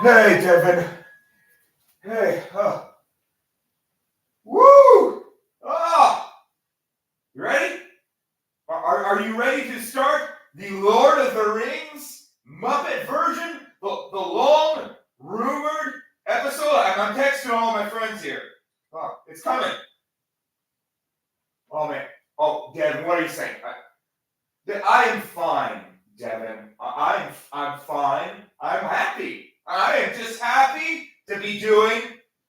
Hey, Devin. Hey, woo! You ready? Are you ready to start the Lord of the Rings Muppet version? The long, rumored episode? I'm texting all my friends here. Oh, it's coming. Oh, man. Oh, Devin, what are you saying? I am fine, Devin. I'm fine. I'm happy. I am just happy to be doing.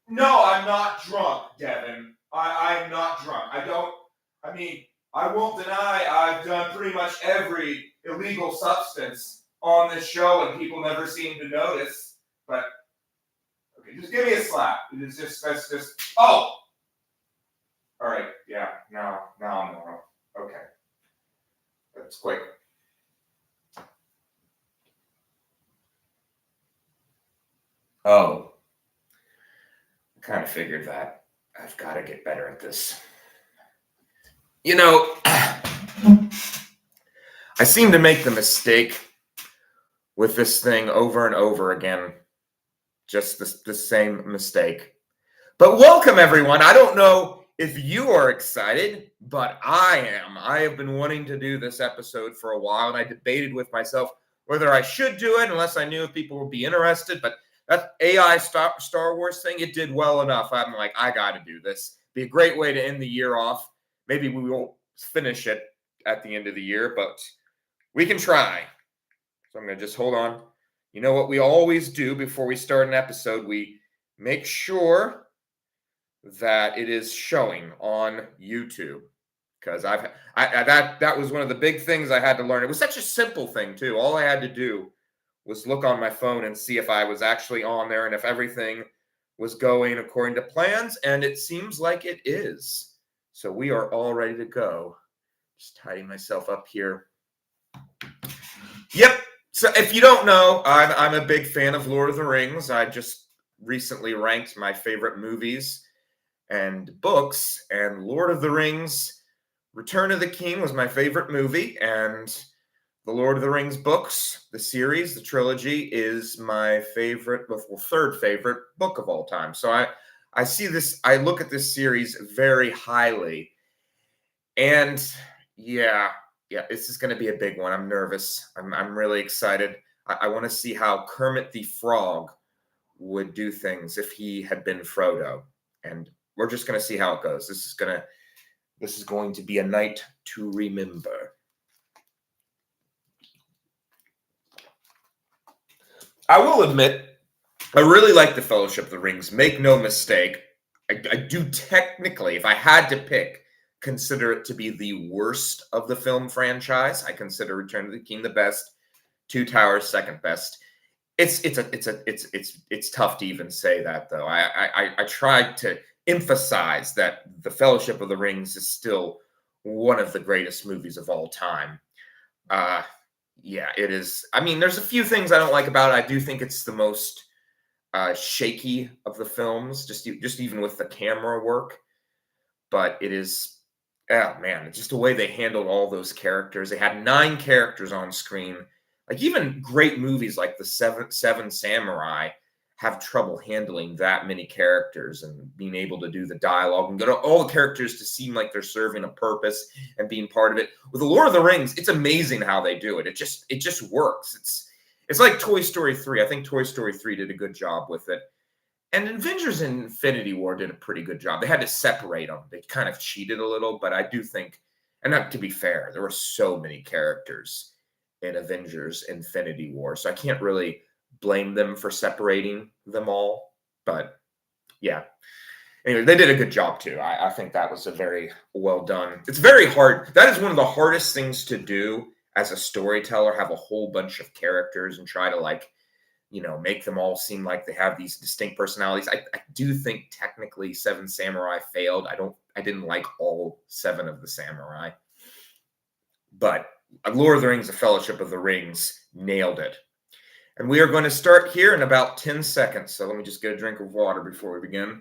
No, I'm not drunk, Devin. I'm not drunk. I won't deny I've done pretty much every illegal substance on this show and people never seem to notice. But, okay, just give me a slap. That's just, oh! All right, yeah, now I'm normal. Okay. That's quick. Oh. I kind of figured that. I've got to get better at this. You know, I seem to make the mistake with this thing over and over again. Just the same mistake. But welcome, everyone. I don't know if you are excited, but I am. I have been wanting to do this episode for a while, and I debated with myself whether I should do it unless I knew if people would be interested. But that AI Star Wars thing, it did well enough. I'm like, I got to do this. Be a great way to end the year off. Maybe we won't finish it at the end of the year, but we can try. So I'm going to just hold on. You know what we always do before we start an episode? We make sure that it is showing on YouTube, because that was one of the big things I had to learn. It was such a simple thing too. All I had to do was look on my phone and see if I was actually on there and if everything was going according to plans, and it seems like it is. So we are all ready to go. Just tidying myself up here. Yep. So if you don't know, I'm a big fan of Lord of the Rings. I just recently ranked my favorite movies and books, and Lord of the Rings Return of the King was my favorite movie, and the Lord of the Rings books, the series, the trilogy, is my favorite, well, third favorite book of all time. So I see this, I look at this series very highly, and yeah, this is going to be a big one. I'm nervous. I'm really excited. I want to see how Kermit the Frog would do things if he had been Frodo, and we're just going to see how it goes. This is going to be a night to remember. I will admit, I really like the Fellowship of the Rings. Make no mistake, I do technically, if I had to pick, consider it to be the worst of the film franchise. I consider Return of the King the best, Two Towers second best. It's tough to even say that, though. I tried to emphasize that the Fellowship of the Rings is still one of the greatest movies of all time. Yeah, it is. I mean, there's a few things I don't like about it. I do think it's the most shaky of the films, just even with the camera work. But it is, oh man, it's just the way they handled all those characters. They had 9 characters on screen. Like, even great movies like the Seven Samurai have trouble handling that many characters and being able to do the dialogue and get all the characters to seem like they're serving a purpose and being part of it. With the Lord of the Rings, it's amazing how they do it. It just works. It's like Toy Story 3. I think Toy Story 3 did a good job with it. And Avengers Infinity War did a pretty good job. They had to separate them. They kind of cheated a little, but I do think, and not to be fair, there were so many characters in Avengers Infinity War, so I can't really blame them for separating them all. But yeah, anyway, they did a good job too. I think that was a very well done. It's very hard. That is one of the hardest things to do as a storyteller, have a whole bunch of characters and try to, make them all seem like they have these distinct personalities. I do think technically Seven Samurai failed. I didn't like all 7 of the samurai, but Lord of the Rings, The Fellowship of the Rings nailed it. And we are going to start here in about 10 seconds. So let me just get a drink of water before we begin.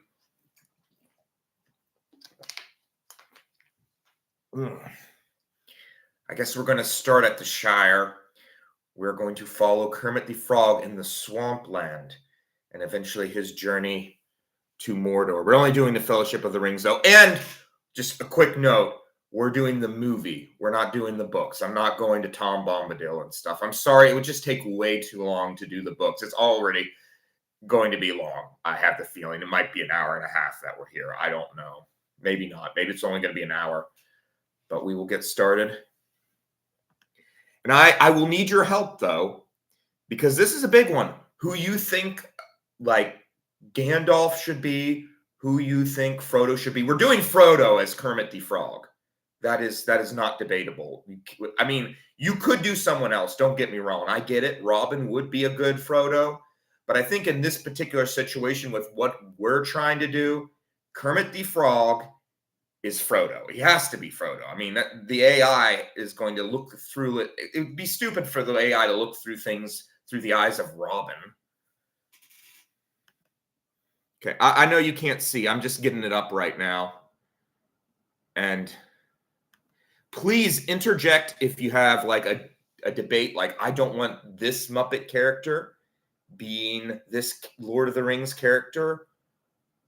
I guess we're going to start at the Shire. We're going to follow Kermit the Frog in the swampland and eventually his journey to Mordor. We're only doing the Fellowship of the Rings, though. And just a quick note, we're doing the movie. We're not doing the books. I'm not going to Tom Bombadil and stuff. I'm sorry. It would just take way too long to do the books. It's already going to be long. I have the feeling it might be an hour and a half that we're here. I don't know. Maybe not. Maybe it's only going to be an hour. But we will get started. And I will need your help, though, because this is a big one. Who you think, like, Gandalf should be, who you think Frodo should be. We're doing Frodo as Kermit the Frog. That is not debatable. I mean, you could do someone else. Don't get me wrong. I get it. Robin would be a good Frodo. But I think in this particular situation with what we're trying to do, Kermit the Frog is Frodo. He has to be Frodo. I mean, the AI is going to look through it. It would be stupid for the AI to look through things through the eyes of Robin. Okay, I know you can't see. I'm just getting it up right now. And please interject if you have like a debate, like I don't want this Muppet character being this Lord of the Rings character,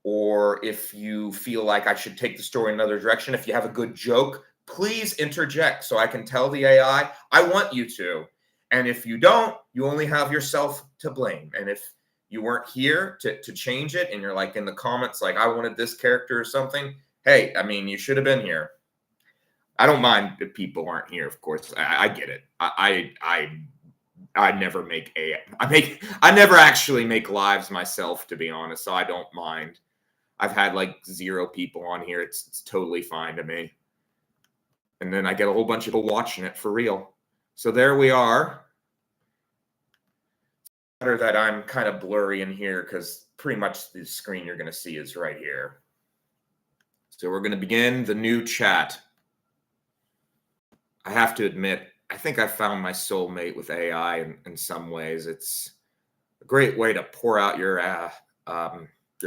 or if you feel like I should take the story in another direction. If you have a good joke, please interject so I can tell the AI, I want you to. And if you don't, you only have yourself to blame. And if you weren't here to change it and you're like in the comments, like I wanted this character or something, hey, I mean, you should have been here. I don't mind if people aren't here, of course. I get it. I never make I never actually make lives myself, to be honest, so I don't mind. I've had like 0 people on here. It's totally fine to me. And then I get a whole bunch of people watching it for real. So there we are. It's better that I'm kind of blurry in here because pretty much the screen you're going to see is right here. So we're going to begin the new chat. I have to admit, I think I found my soulmate with AI in some ways. It's a great way to pour out your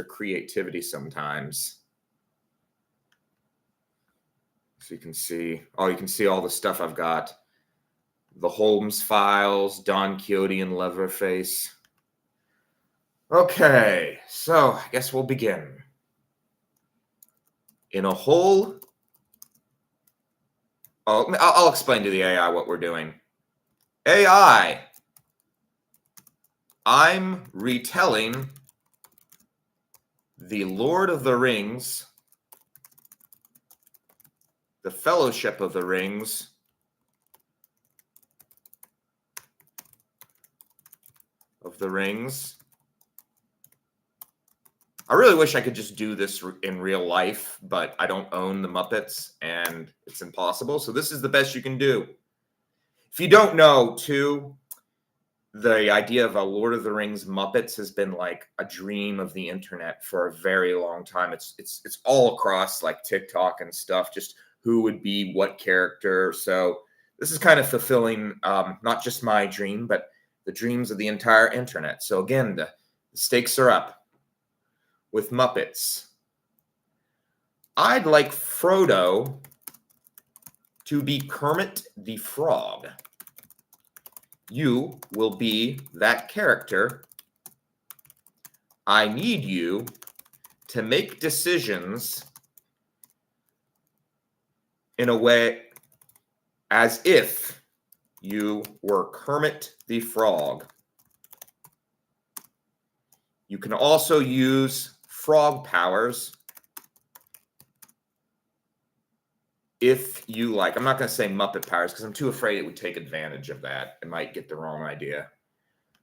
creativity sometimes. So you can see all the stuff I've got. The Holmes files, Don Quixote and Leatherface. Okay, so I guess we'll begin. In a hole... I'll explain to the AI what we're doing. AI, I'm retelling the Lord of the Rings, the Fellowship of the Rings, I really wish I could just do this in real life, but I don't own the Muppets, and it's impossible. So this is the best you can do. If you don't know, too, the idea of a Lord of the Rings Muppets has been like a dream of the internet for a very long time. It's all across like TikTok and stuff, just who would be what character. So this is kind of fulfilling not just my dream, but the dreams of the entire internet. So again, the stakes are up. With Muppets, I'd like Frodo to be Kermit the Frog. You will be that character. I need you to make decisions in a way as if you were Kermit the Frog. You can also use frog powers if you like. I'm not going to say Muppet powers because I'm too afraid it would take advantage of that. It might get the wrong idea.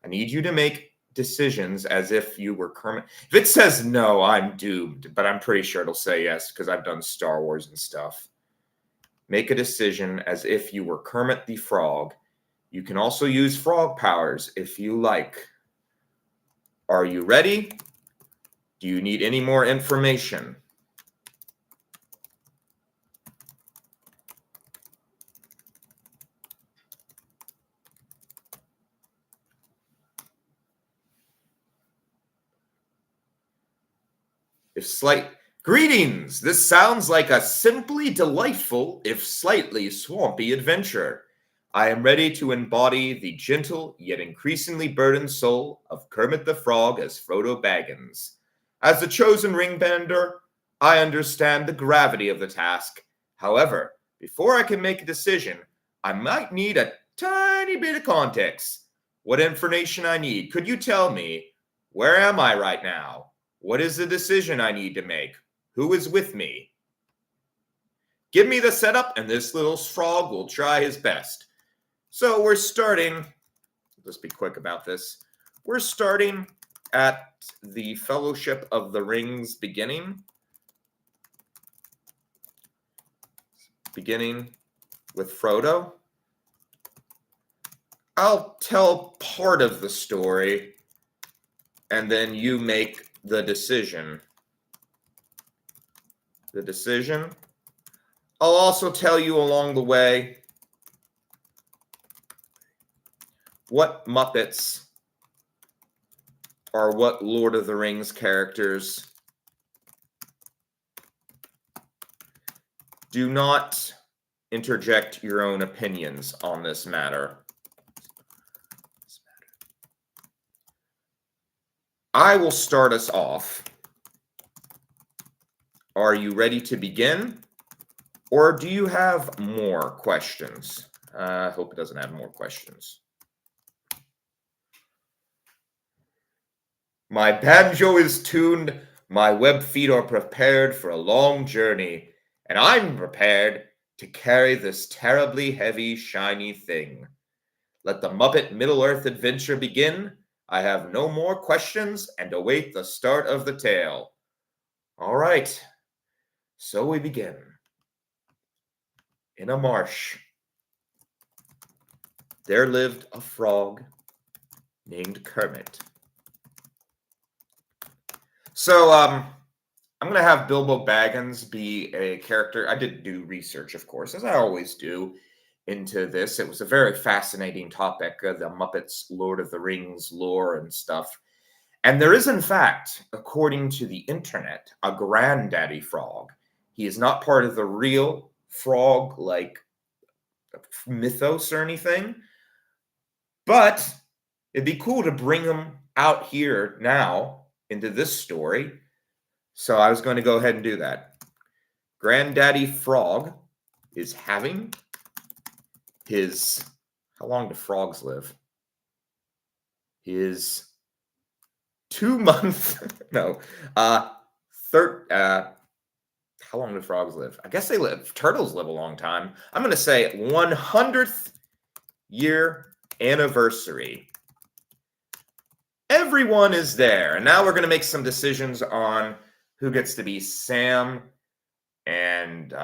I need you to make decisions as if you were Kermit. If it says no, I'm doomed, but I'm pretty sure it'll say yes because I've done Star Wars and stuff. Make a decision as if you were Kermit the Frog. You can also use frog powers if you like. Are you ready? Do you need any more information? Greetings! This sounds like a simply delightful, if slightly swampy adventure. I am ready to embody the gentle yet increasingly burdened soul of Kermit the Frog as Frodo Baggins. As the chosen ring bender, I understand the gravity of the task. However, before I can make a decision, I might need a tiny bit of context. What information I need? Could you tell me? Where am I right now? What is the decision I need to make? Who is with me? Give me the setup, and this little frog will try his best. So we're starting, let's be quick about this. We're starting at the Fellowship of the Rings beginning with Frodo. I'll tell part of the story, and then you make the decision. I'll also tell you along the way what Muppets or what Lord of the Rings characters do not interject your own opinions on this matter. I will start us off. Are you ready to begin? Or do you have more questions? I hope it doesn't have more questions. My banjo is tuned, my web feet are prepared for a long journey, and I'm prepared to carry this terribly heavy, shiny thing. Let the Muppet Middle-earth adventure begin. I have no more questions and await the start of the tale. All right, so we begin. In a marsh, there lived a frog named Kermit. So, I'm going to have Bilbo Baggins be a character. I did do research, of course, as I always do, into this. It was a very fascinating topic, the Muppets, Lord of the Rings lore and stuff. And there is, in fact, according to the internet, a granddaddy frog. He is not part of the real frog, like mythos or anything. But it'd be cool to bring him out here now into this story. So I was going to go ahead and do that. Granddaddy Frog is having his, how long do frogs live? His 2 month, no, how long do frogs live? I guess turtles live a long time. I'm going to say 100th year anniversary. Everyone is there. And now we're going to make some decisions on who gets to be Sam and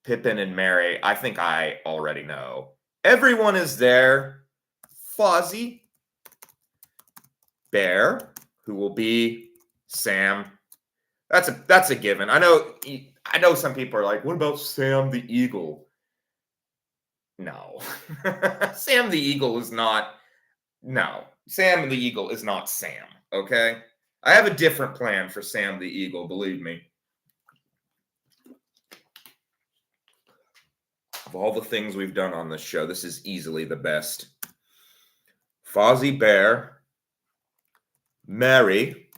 Pippin and Mary. I think I already know. Everyone is there. Fozzy Bear, who will be Sam. That's a given. I know some people are like, what about Sam the Eagle? No. Sam the Eagle is not. No. Sam the Eagle is not Sam, okay? I have a different plan for Sam the Eagle, believe me. Of all the things we've done on this show, this is easily the best. Fozzy Bear. Mary.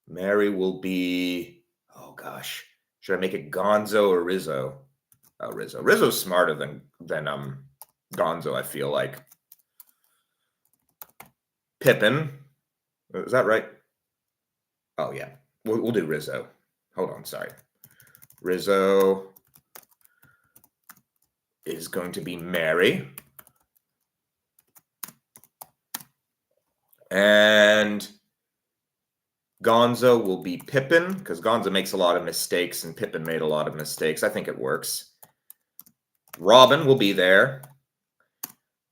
Mary will be, oh gosh, should I make it Gonzo or Rizzo? Oh, Rizzo. Rizzo's smarter than Gonzo, I feel like. Pippin. Is that right? Oh, yeah. We'll do Rizzo. Hold on, sorry. Rizzo is going to be Mary. And Gonzo will be Pippin, because Gonzo makes a lot of mistakes, and Pippin made a lot of mistakes. I think it works. Robin will be there.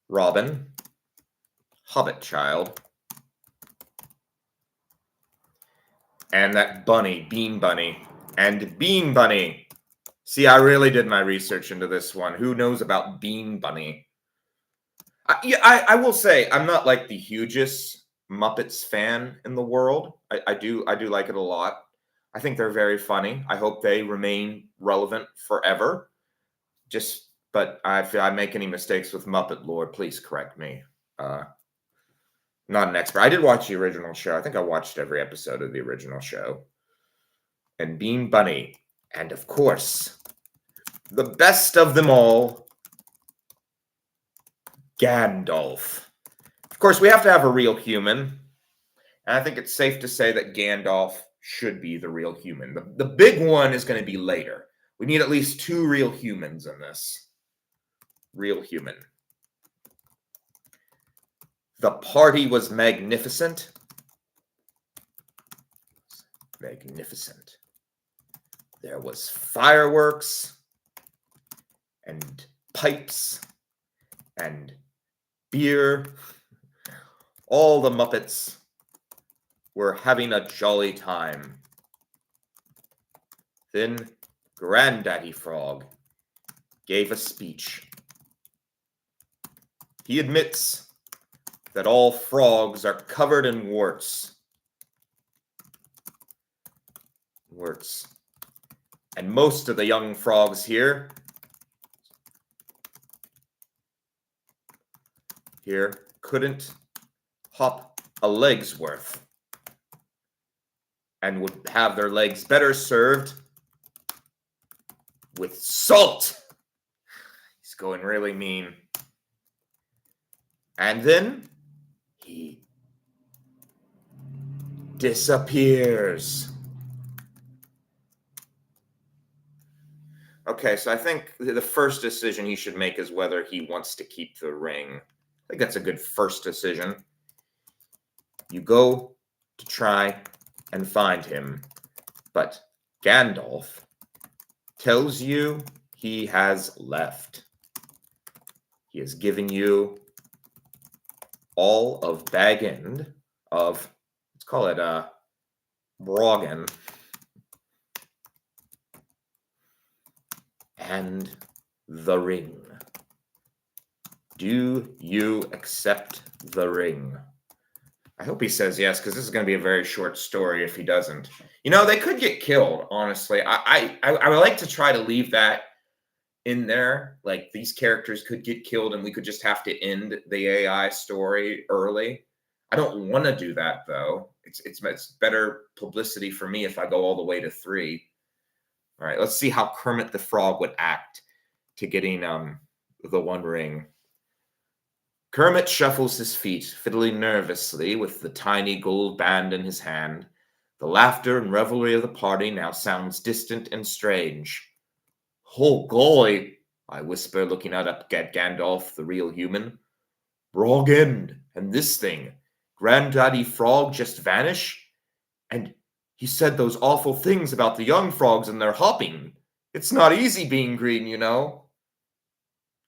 Robin. Hobbit child. And that bunny, Bean Bunny. And Bean Bunny. See, I really did my research into this one. Who knows about Bean Bunny? I will say, I'm not like the hugest Muppets fan in the world. I do like it a lot. I think they're very funny. I hope they remain relevant forever. but if I make any mistakes with Muppet lore, please correct me. Not an expert. I did watch the original show. I think I watched every episode of the original show. And Bean Bunny. And of course, the best of them all, Gandalf. Of course, we have to have a real human. And I think it's safe to say that Gandalf should be the real human. The big one is going to be later. We need at least 2 real humans in this. Real human. The party was magnificent. Magnificent. There was fireworks and pipes and beer. All the Muppets were having a jolly time. Then Granddaddy Frog gave a speech. He admits that all frogs are covered in warts. Warts. And most of the young frogs here couldn't hop a leg's worth and would have their legs better served with salt. He's going really mean. And then he disappears. Okay, so I think the first decision he should make is whether he wants to keep the ring. I think that's a good first decision. You go to try and find him, but Gandalf tells you he has left. He has given you all of Bag End of, let's call it Broggen, and the ring. Do you accept the ring? I hope he says yes, because this is going to be a very short story if he doesn't. You know, they could get killed, honestly. I would like to try to leave that in there. Like, these characters could get killed and we could just have to end the AI story early. I don't want to do that, though. It's better publicity for me if I go all the way to 3. All right, let's see how Kermit the Frog would act to getting the One Ring. Kermit shuffles his feet, fiddling nervously with the tiny gold band in his hand. The laughter and revelry of the party now sounds distant and strange. Oh, golly, I whisper, looking out up at Gandalf, the real human. Brog End, and this thing. Granddaddy Frog just vanish? And he said those awful things about the young frogs and their hopping. It's not easy being green, you know.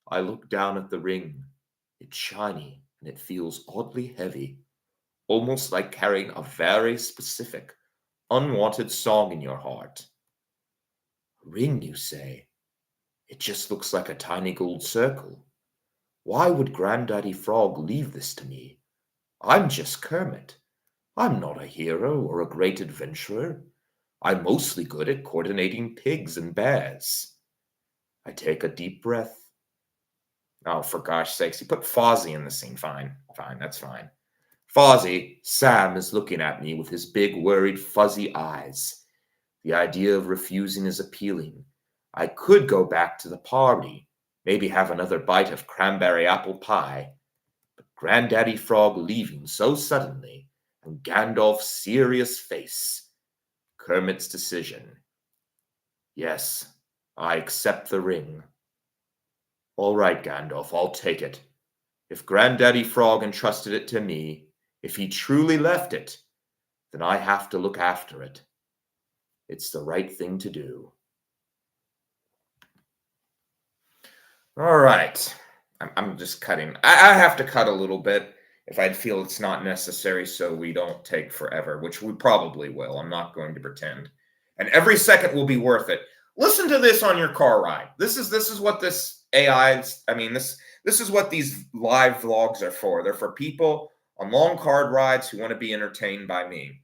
I look down at the ring. It's shiny, and it feels oddly heavy, almost like carrying a very specific, unwanted song in your heart. A ring, you say? It just looks like a tiny gold circle. Why would Granddaddy Frog leave this to me? I'm just Kermit. I'm not a hero or a great adventurer. I'm mostly good at coordinating pigs and bears. I take a deep breath. Oh, for gosh sakes, he put Fozzy in the scene. Fine, that's fine. Fozzy, Sam, is looking at me with his big, worried, fuzzy eyes. The idea of refusing is appealing. I could go back to the party, maybe have another bite of cranberry apple pie. But Granddaddy Frog leaving so suddenly, and Gandalf's serious face. Kermit's decision. Yes, I accept the ring. All right, Gandalf, I'll take it. If Granddaddy Frog entrusted it to me, if he truly left it, then I have to look after it. It's the right thing to do. All right. I'm just cutting. I have to cut a little bit if I feel it's not necessary so we don't take forever, which we probably will. I'm not going to pretend. And every second will be worth it. Listen to this on your car ride. This is what this AI, this is what these live vlogs are for. They're for people on long car rides who want to be entertained by me.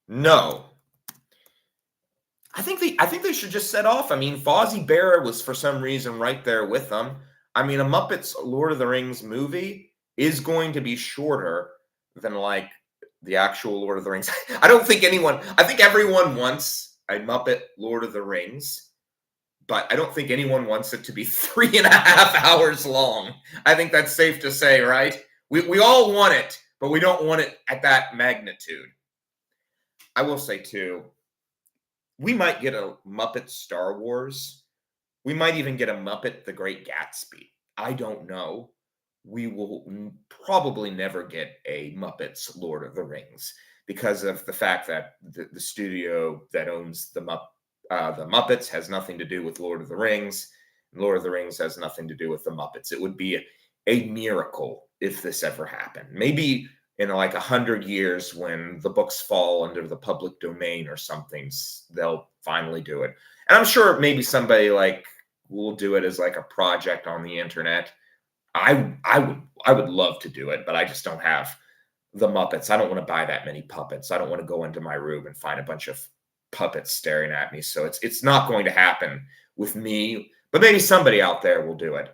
No, think they should just set off. I mean, Fozzy Bear was for some reason right there with them. I mean, a Muppets Lord of the Rings movie is going to be shorter than like the actual Lord of the Rings. I think everyone wants a Muppet Lord of the Rings, but I don't think anyone wants it to be 3.5 hours long. I think that's safe to say, right? We all want it, but we don't want it at that magnitude. I will say too, we might get a Muppet Star Wars. We might even get a Muppet The Great Gatsby. I don't know. We will probably never get a Muppets Lord of the Rings because of the fact that the studio that owns the Muppets has nothing to do with Lord of the Rings. Lord of the Rings has nothing to do with the Muppets. It would be a miracle if this ever happened. Maybe in like 100 years when the books fall under the public domain or something, they'll finally do it. And I'm sure maybe somebody like will do it as like a project on the internet. I would love to do it, but I just don't have the Muppets. I don't want to buy that many puppets. I don't want to go into my room and find a bunch of puppets staring at me. So it's not going to happen with me, but maybe somebody out there will do it.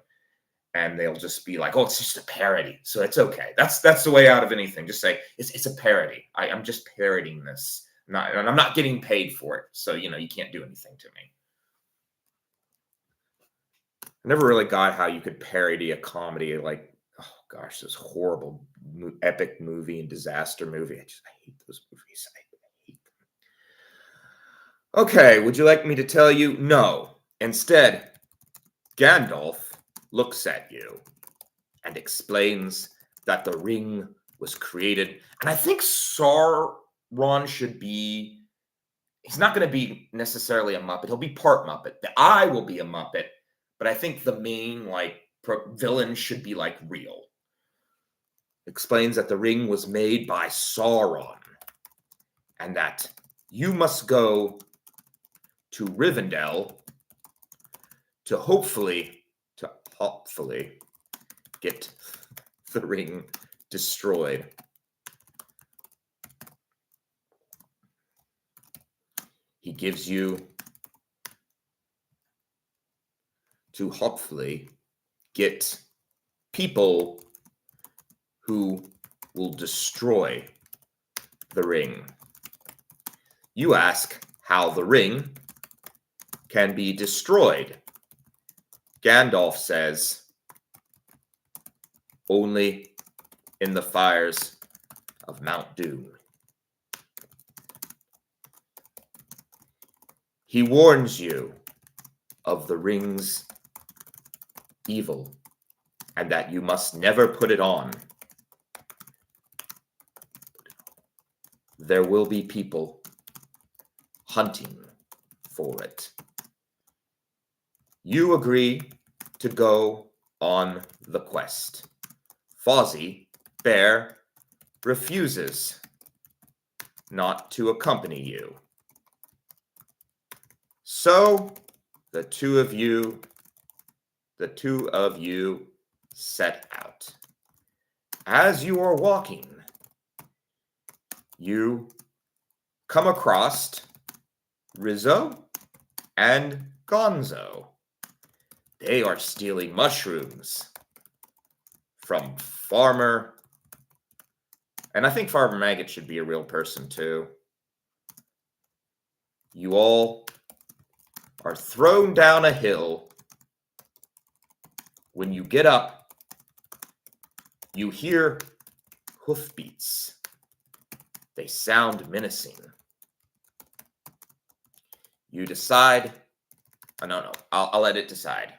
And they'll just be like, oh, it's just a parody. So it's okay. That's the way out of anything. Just say, it's a parody. I'm just parodying this. And I'm not getting paid for it. So, you can't do anything to me. I never really got how you could parody a comedy like, oh gosh, this horrible epic movie and disaster movie. I hate those movies. I hate them. Okay, would you like me to tell you? No. Instead, Gandalf looks at you and explains that the ring was created. And I think Sauron should be, he's not going to be necessarily a Muppet. He'll be part Muppet. The eye will be a Muppet, but I think the main villain should be like real. Explains that the ring was made by Sauron and that you must go to Rivendell to hopefully get the ring destroyed. He gives you to hopefully get people who will destroy the ring. You ask how the ring can be destroyed. Gandalf says, only in the fires of Mount Doom. He warns you of the ring's evil and that you must never put it on. There will be people hunting for it. You agree to go on the quest. Fozzy Bear refuses not to accompany you. So the two of you set out. As you are walking, you come across Rizzo and Gonzo. They are stealing mushrooms from Farmer, and I think Farmer Maggot should be a real person too. You all are thrown down a hill. When you get up, you hear hoofbeats. They sound menacing. You decide, no, I'll let it decide.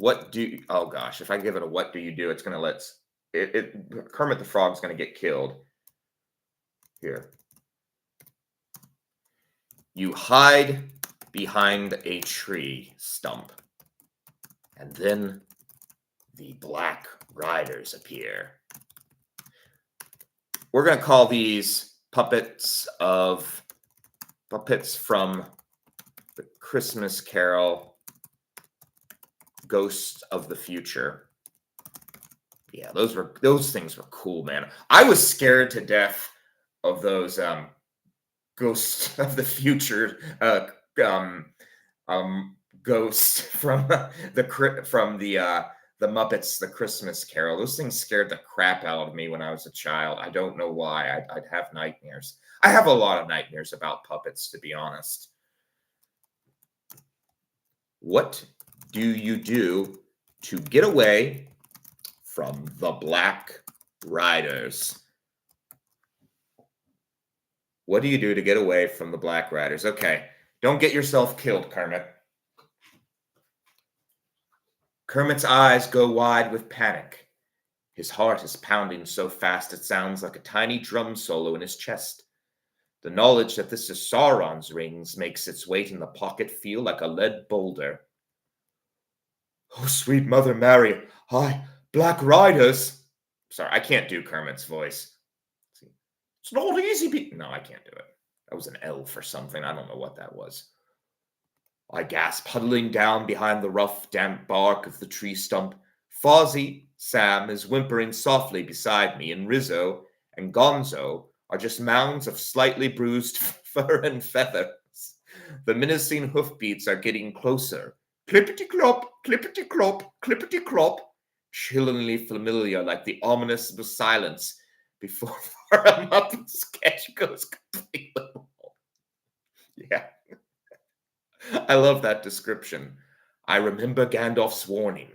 Oh gosh, if I give it a what do you do, it's going to Kermit the Frog's going to get killed. Here. You hide behind a tree stump. And then the Black Riders appear. We're going to call these puppets from the Christmas Carol, Ghosts of the Future. Yeah, those things were cool, man. I was scared to death of those ghost of the future, ghost from the Muppets, The Christmas Carol. Those things scared the crap out of me when I was a child. I don't know why. I'd have nightmares. I have a lot of nightmares about puppets, to be honest. What do you do to get away from the Black Riders? What do you do to get away from the Black Riders? Okay, don't get yourself killed, Kermit. Kermit's eyes go wide with panic. His heart is pounding so fast it sounds like a tiny drum solo in his chest. The knowledge that this is Sauron's rings makes its weight in the pocket feel like a lead boulder. Oh, sweet Mother Mary, hi, Black Riders. Sorry, I can't do Kermit's voice. It's not easy. No, I can't do it. That was an elf or something. I don't know what that was. I gasp, huddling down behind the rough, damp bark of the tree stump. Fozzy, Sam, is whimpering softly beside me, and Rizzo and Gonzo are just mounds of slightly bruised fur and feathers. The menacing hoofbeats are getting closer. Clippity-clop, clippity-clop, clippity-clop. Chillingly familiar, like the ominous silence before a Muppet sketch goes completely wrong. Yeah. I love that description. I remember Gandalf's warning.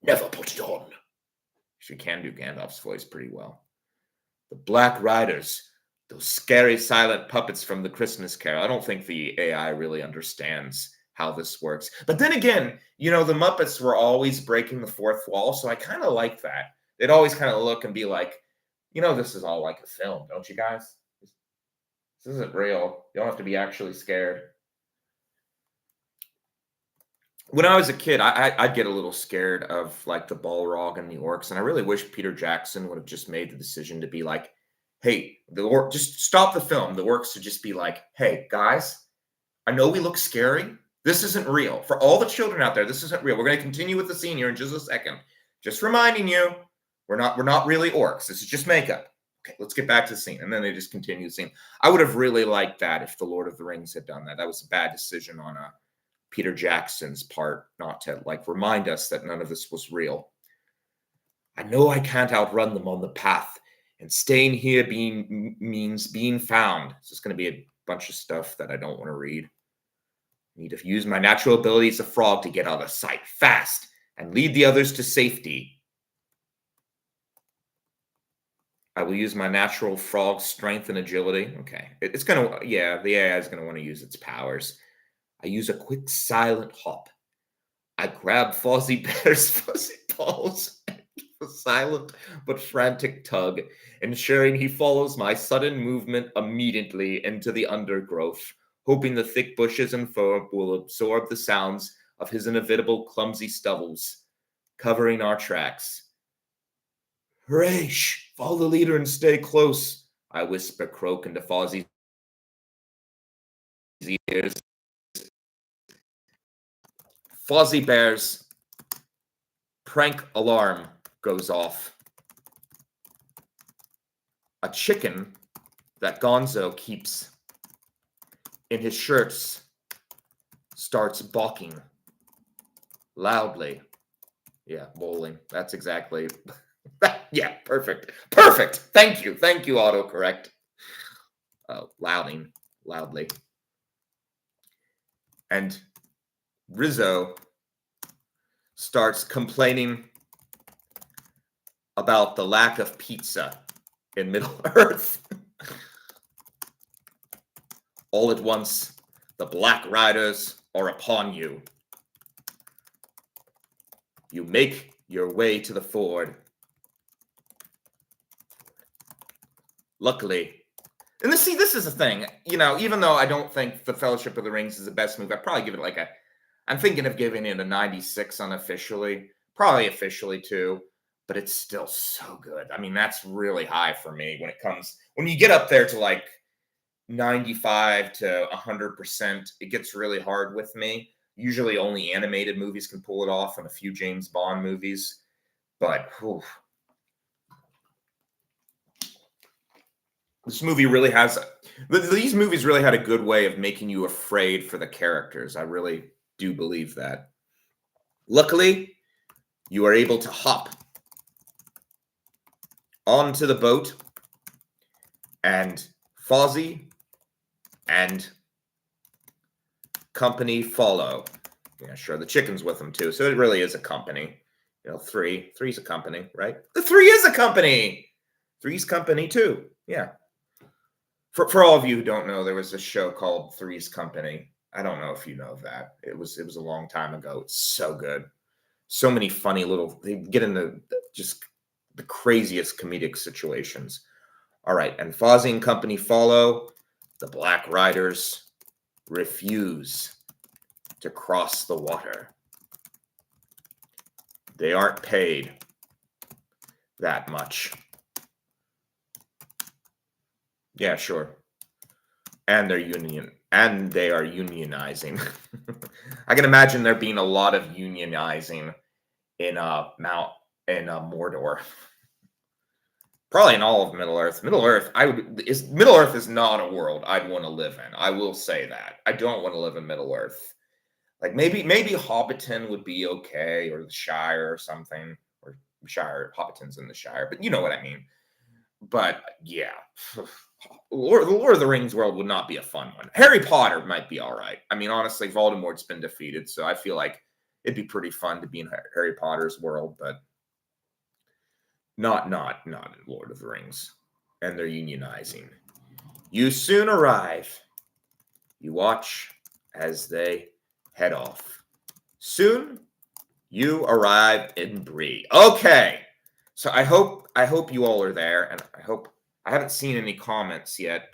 Never put it on. She can do Gandalf's voice pretty well. The Black Riders, those scary silent puppets from the Christmas Carol. I don't think the AI really understands how this works. But then again, the Muppets were always breaking the fourth wall, so I kind of like that. They'd always kind of look and be like, this is all like a film, don't you guys? This isn't real. You don't have to be actually scared. When I was a kid, I'd get a little scared of like the Balrog and the orcs, and I really wish Peter Jackson would have just made the decision to be like, "Hey, just stop the film." The orcs to just be like, "Hey, guys, I know we look scary. This isn't real. For all the children out there, this isn't real. We're going to continue with the scene here in just a second. Just reminding you, we're not really orcs. This is just makeup. Okay, let's get back to the scene." And then they just continue the scene. I would have really liked that if the Lord of the Rings had done that. That was a bad decision on Peter Jackson's part, not to remind us that none of this was real. I know I can't outrun them on the path, and staying here means being found. It's just going to be a bunch of stuff that I don't want to read. I need to use my natural ability as a frog to get out of sight fast and lead the others to safety. I will use my natural frog strength and agility. Okay. The AI is going to want to use its powers. I use a quick silent hop. I grab Fozzy Bear's fuzzy paws and give a silent but frantic tug, ensuring he follows my sudden movement immediately into the undergrowth, hoping the thick bushes and fur will absorb the sounds of his inevitable clumsy stubbles, covering our tracks. Hooray! Follow the leader and stay close, I whisper croak into Fozzy's ears. Fozzy Bear's prank alarm goes off. A chicken that Gonzo keeps in his shirts starts balking loudly. Yeah, bowling. That's exactly. Yeah, perfect. Perfect. Thank you, autocorrect. Loudly. And Rizzo starts complaining about the lack of pizza in Middle-earth. All at once, the Black Riders are upon you. You make your way to the ford. Luckily, and this is the thing, even though I don't think The Fellowship of the Rings is the best movie, I'd probably give it I'm thinking of giving it a 96 unofficially, probably officially too, but it's still so good. I mean, that's really high for me when you get up there to 95 to 100%, it gets really hard with me. Usually only animated movies can pull it off and a few James Bond movies, but this movie really has These movies really had a good way of making you afraid for the characters. I really do believe that. Luckily, you are able to hop onto the boat, and Fozzie and company follow. Yeah, sure. The chicken's with them too, so it really is a company. Three's a company, right? The three is a company. Three's company too. Yeah. For all of you who don't know, there was a show called Three's Company. I don't know if you know that. It was a long time ago. It's so good. So many funny little. They get into just the craziest comedic situations. All right, and Fozzie and company follow. The Black Riders refuse to cross the water. They aren't paid that much. Yeah, sure. And they are unionizing. I can imagine there being a lot of unionizing in Mordor. Probably in all of Middle Earth. Middle Earth is not a world I'd want to live in. I will say that. I don't want to live in Middle Earth. Like maybe Hobbiton would be okay, or the Shire or something. Or Shire, Hobbiton's in the Shire, but you know what I mean. But yeah. The Lord of the Rings world would not be a fun one. Harry Potter might be all right. I mean, honestly, Voldemort's been defeated, so I feel like it'd be pretty fun to be in Harry Potter's world, but not in Lord of the Rings. And they're unionizing. You soon arrive. You watch as they head off. Soon, you arrive in Bree. Okay. So I hope you all are there, and I haven't seen any comments yet,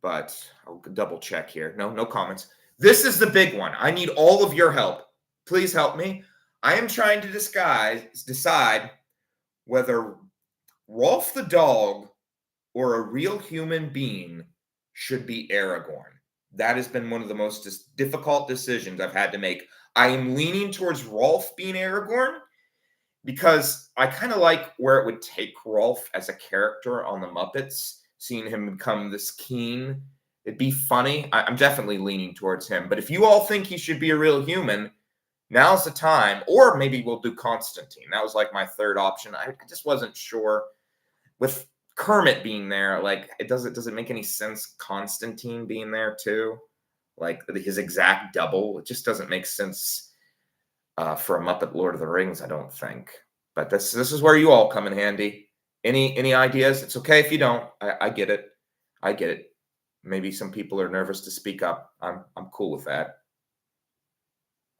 but I'll double check here. No comments. This is the big one. I need all of your help. Please help me. I am trying to decide whether Rolf the dog or a real human being should be Aragorn. That has been one of the most difficult decisions I've had to make. I am leaning towards Rolf being Aragorn because I kind of like where it would take Rolf as a character on the Muppets, seeing him become this keen. It'd be funny. I'm definitely leaning towards him. But if you all think he should be a real human, now's the time. Or maybe we'll do Constantine. That was like my third option. I just wasn't sure. With Kermit being there, like, does it make any sense Constantine being there too? Like his exact double. It just doesn't make sense for a Muppet Lord of the Rings, I don't think. But this is where you all come in handy. Any ideas? It's okay if you don't. I get it. I get it. Maybe some people are nervous to speak up. I'm cool with that.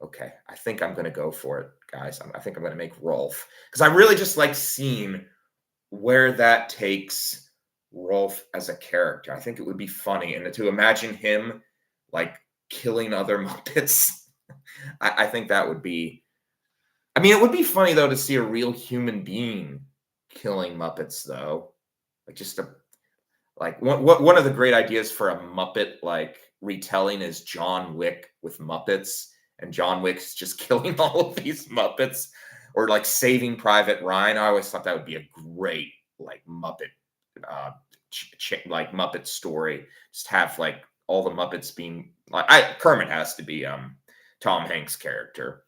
Okay, I think I'm going to go for it, guys. I think I'm going to make Rolf because I really just like seeing where that takes Rolf as a character. I think it would be funny, and to imagine him like killing other Muppets. I think that would be. I mean, it would be funny though to see a real human being killing Muppets, though. Like just one of the great ideas for a Muppet like retelling is John Wick with Muppets, and John Wick's just killing all of these Muppets, or like Saving Private Ryan. I always thought that would be a great like Muppet, like Muppet story. Just have like all the Muppets being like Kermit has to be Tom Hanks' character,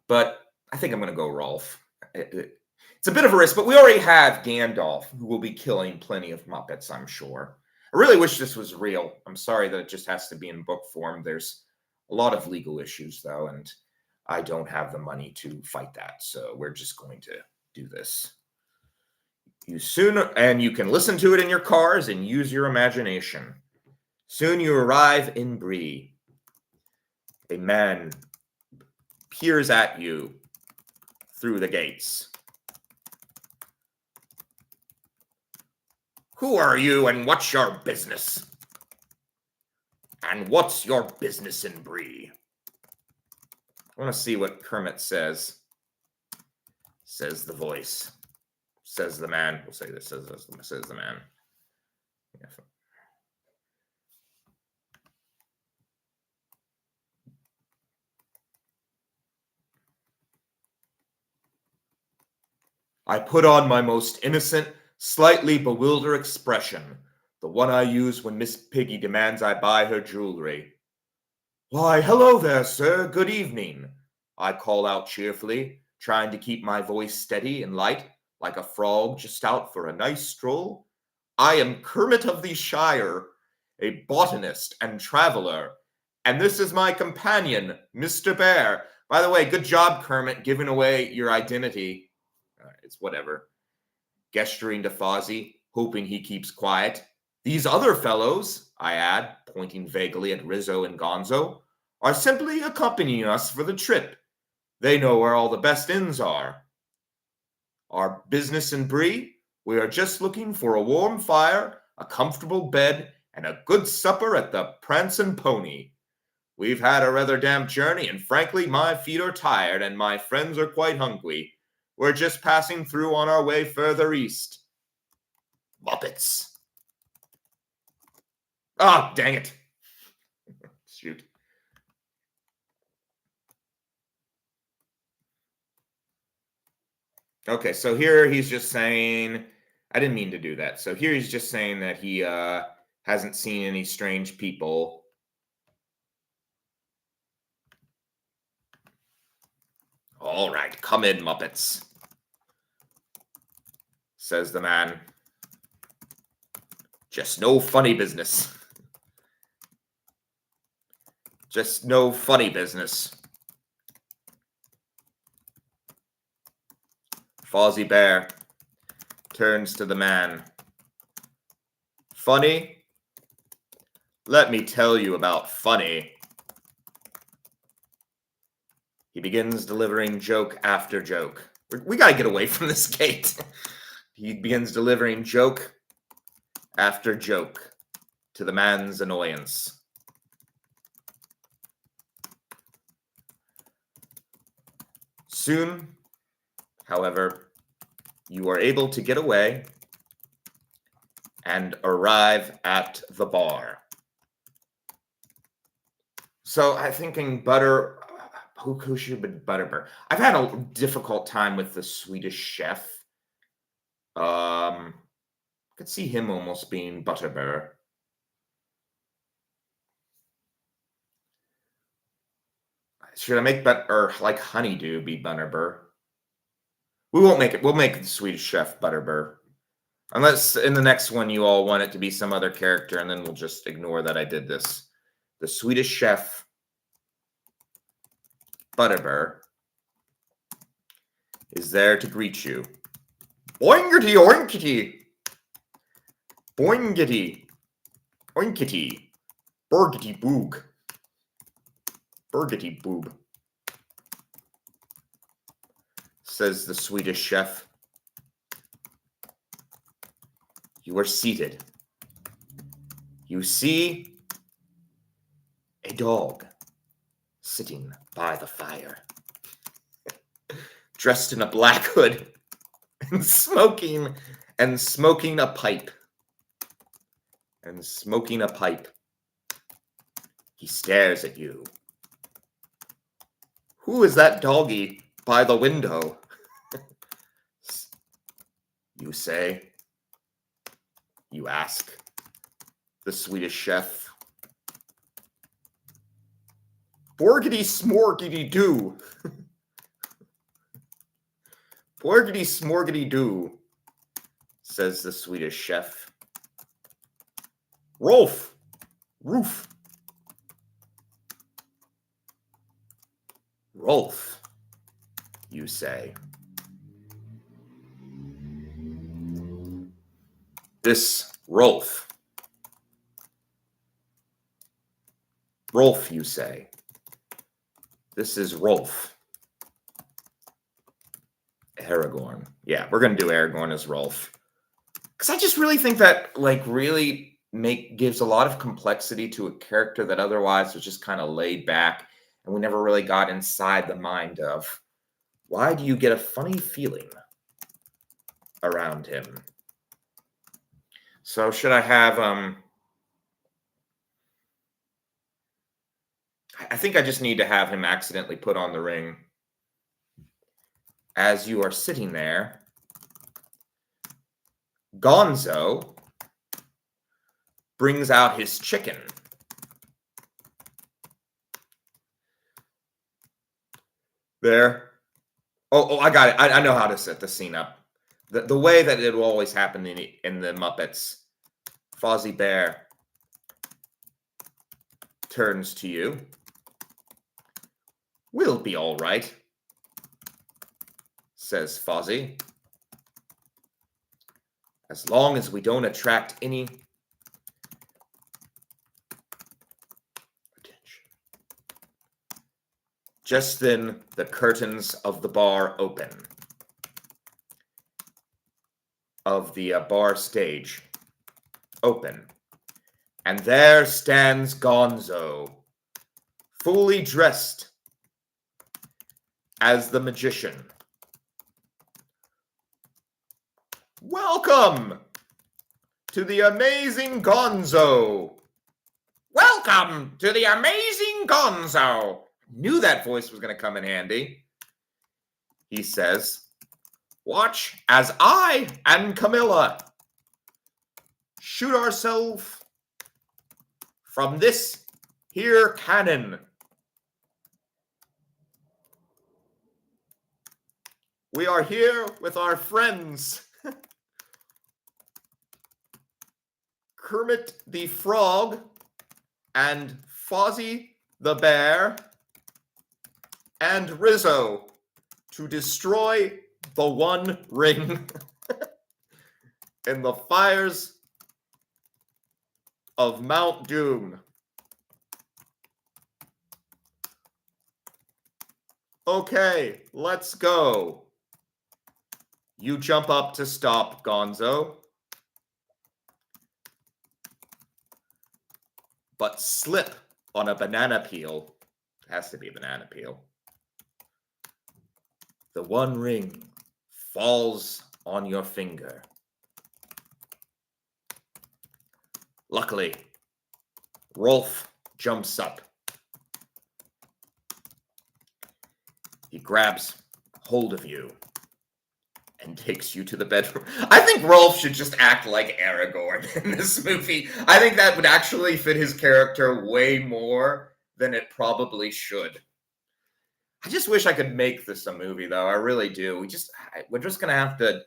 but I think I'm going to go Rolf. It's a bit of a risk, but we already have Gandalf, who will be killing plenty of Muppets, I'm sure. I really wish this was real. I'm sorry that it just has to be in book form. There's a lot of legal issues, though, and I don't have the money to fight that. So we're just going to do this. And you can listen to it in your cars and use your imagination. Soon you arrive in Bree. A man peers at you through the gates. Who are you and what's your business? And what's your business in Bree? I want to see what Kermit says. Says the voice. Says the man. We'll say this. Says the man. Yeah. I put on my most innocent, slightly bewildered expression The one I use when Miss Piggy demands I buy her jewelry. Why, hello there, sir. Good evening. I call out cheerfully, trying to keep my voice steady and light, like a frog just out for a nice stroll. I am Kermit of the Shire, a botanist and traveler, and this is my companion, Mr. Bear. By the way, good job, Kermit, giving away your identity. It's whatever. Gesturing to Fozzie, hoping he keeps quiet. These other fellows, I add, pointing vaguely at Rizzo and Gonzo, are simply accompanying us for the trip. They know where all the best inns are. Our business in Bree, we are just looking for a warm fire, a comfortable bed, and a good supper at the Prancin' Pony. We've had a rather damp journey, and frankly, my feet are tired and my friends are quite hungry. We're just passing through on our way further east. Muppets. Ah, dang it. Shoot. Okay, so here he's just saying, I didn't mean to do that. So here he's just saying that he hasn't seen any strange people. All right, come in, Muppets, says the man. Just no funny business. Just no funny business. Fozzy Bear turns to the man. Funny? Let me tell you about funny. He begins delivering joke after joke. We got to get away from this gate. He begins delivering joke after joke to the man's annoyance. Soon, however, you are able to get away and arrive at the bar. So I'm thinking who should be Butterbear? I've had a difficult time with the Swedish chef. I could see him almost being Butterbear. Should I make like Honeydew be Butterbear? We won't make it. We'll make the Swedish chef Butterbear. Unless in the next one you all want it to be some other character, and then we'll just ignore that I did this. The Swedish chef Butterbear is there to greet you. Oinkity, oinkity. Boingity. Oinkity. Burgity boog. Burgity boob, says the Swedish chef. You are seated. You see a dog sitting by the fire, dressed in a black hood and smoking a pipe. He stares at you. Who is that doggy by the window? You say. You ask the Swedish chef. Borgity smorgity doo. Borgity smorgity doo, says the Swedish chef. Rolf, roof. Rolf, you say. This Rolf. Rolf, you say. This is Rolf. Aragorn. Yeah, we're going to do Aragorn as Rolf. Because I just really think that, really gives a lot of complexity to a character that otherwise was just kind of laid back, and we never really got inside the mind of, why do you get a funny feeling around him? So should I have, I think I just need to have him accidentally put on the ring. As you are sitting there, Gonzo brings out his chicken. There. Oh, I got it. I know how to set the scene up. The way that it will always happen in the Muppets. Fozzy Bear turns to you. We'll be all right, says Fozzy. As long as we don't attract any attention. Just then, the curtains of the bar open. Of the bar stage open. And there stands Gonzo, fully dressed as the magician. Welcome to the amazing Gonzo. Welcome to the amazing Gonzo. Knew that voice was going to come in handy. He says, watch as I and Camilla shoot ourselves from this here cannon. We are here with our friends, Kermit the Frog and Fozzy the Bear and Rizzo to destroy the One Ring in the fires of Mount Doom. Okay, let's go. You jump up to stop, Gonzo. But slip on a banana peel. It has to be a banana peel. The One Ring falls on your finger. Luckily, Rolf jumps up. He grabs hold of you and takes you to the bedroom. I think Rolf should just act like Aragorn in this movie. I think that would actually fit his character way more than it probably should. I just wish I could make this a movie, though. I really do. We're just going to have to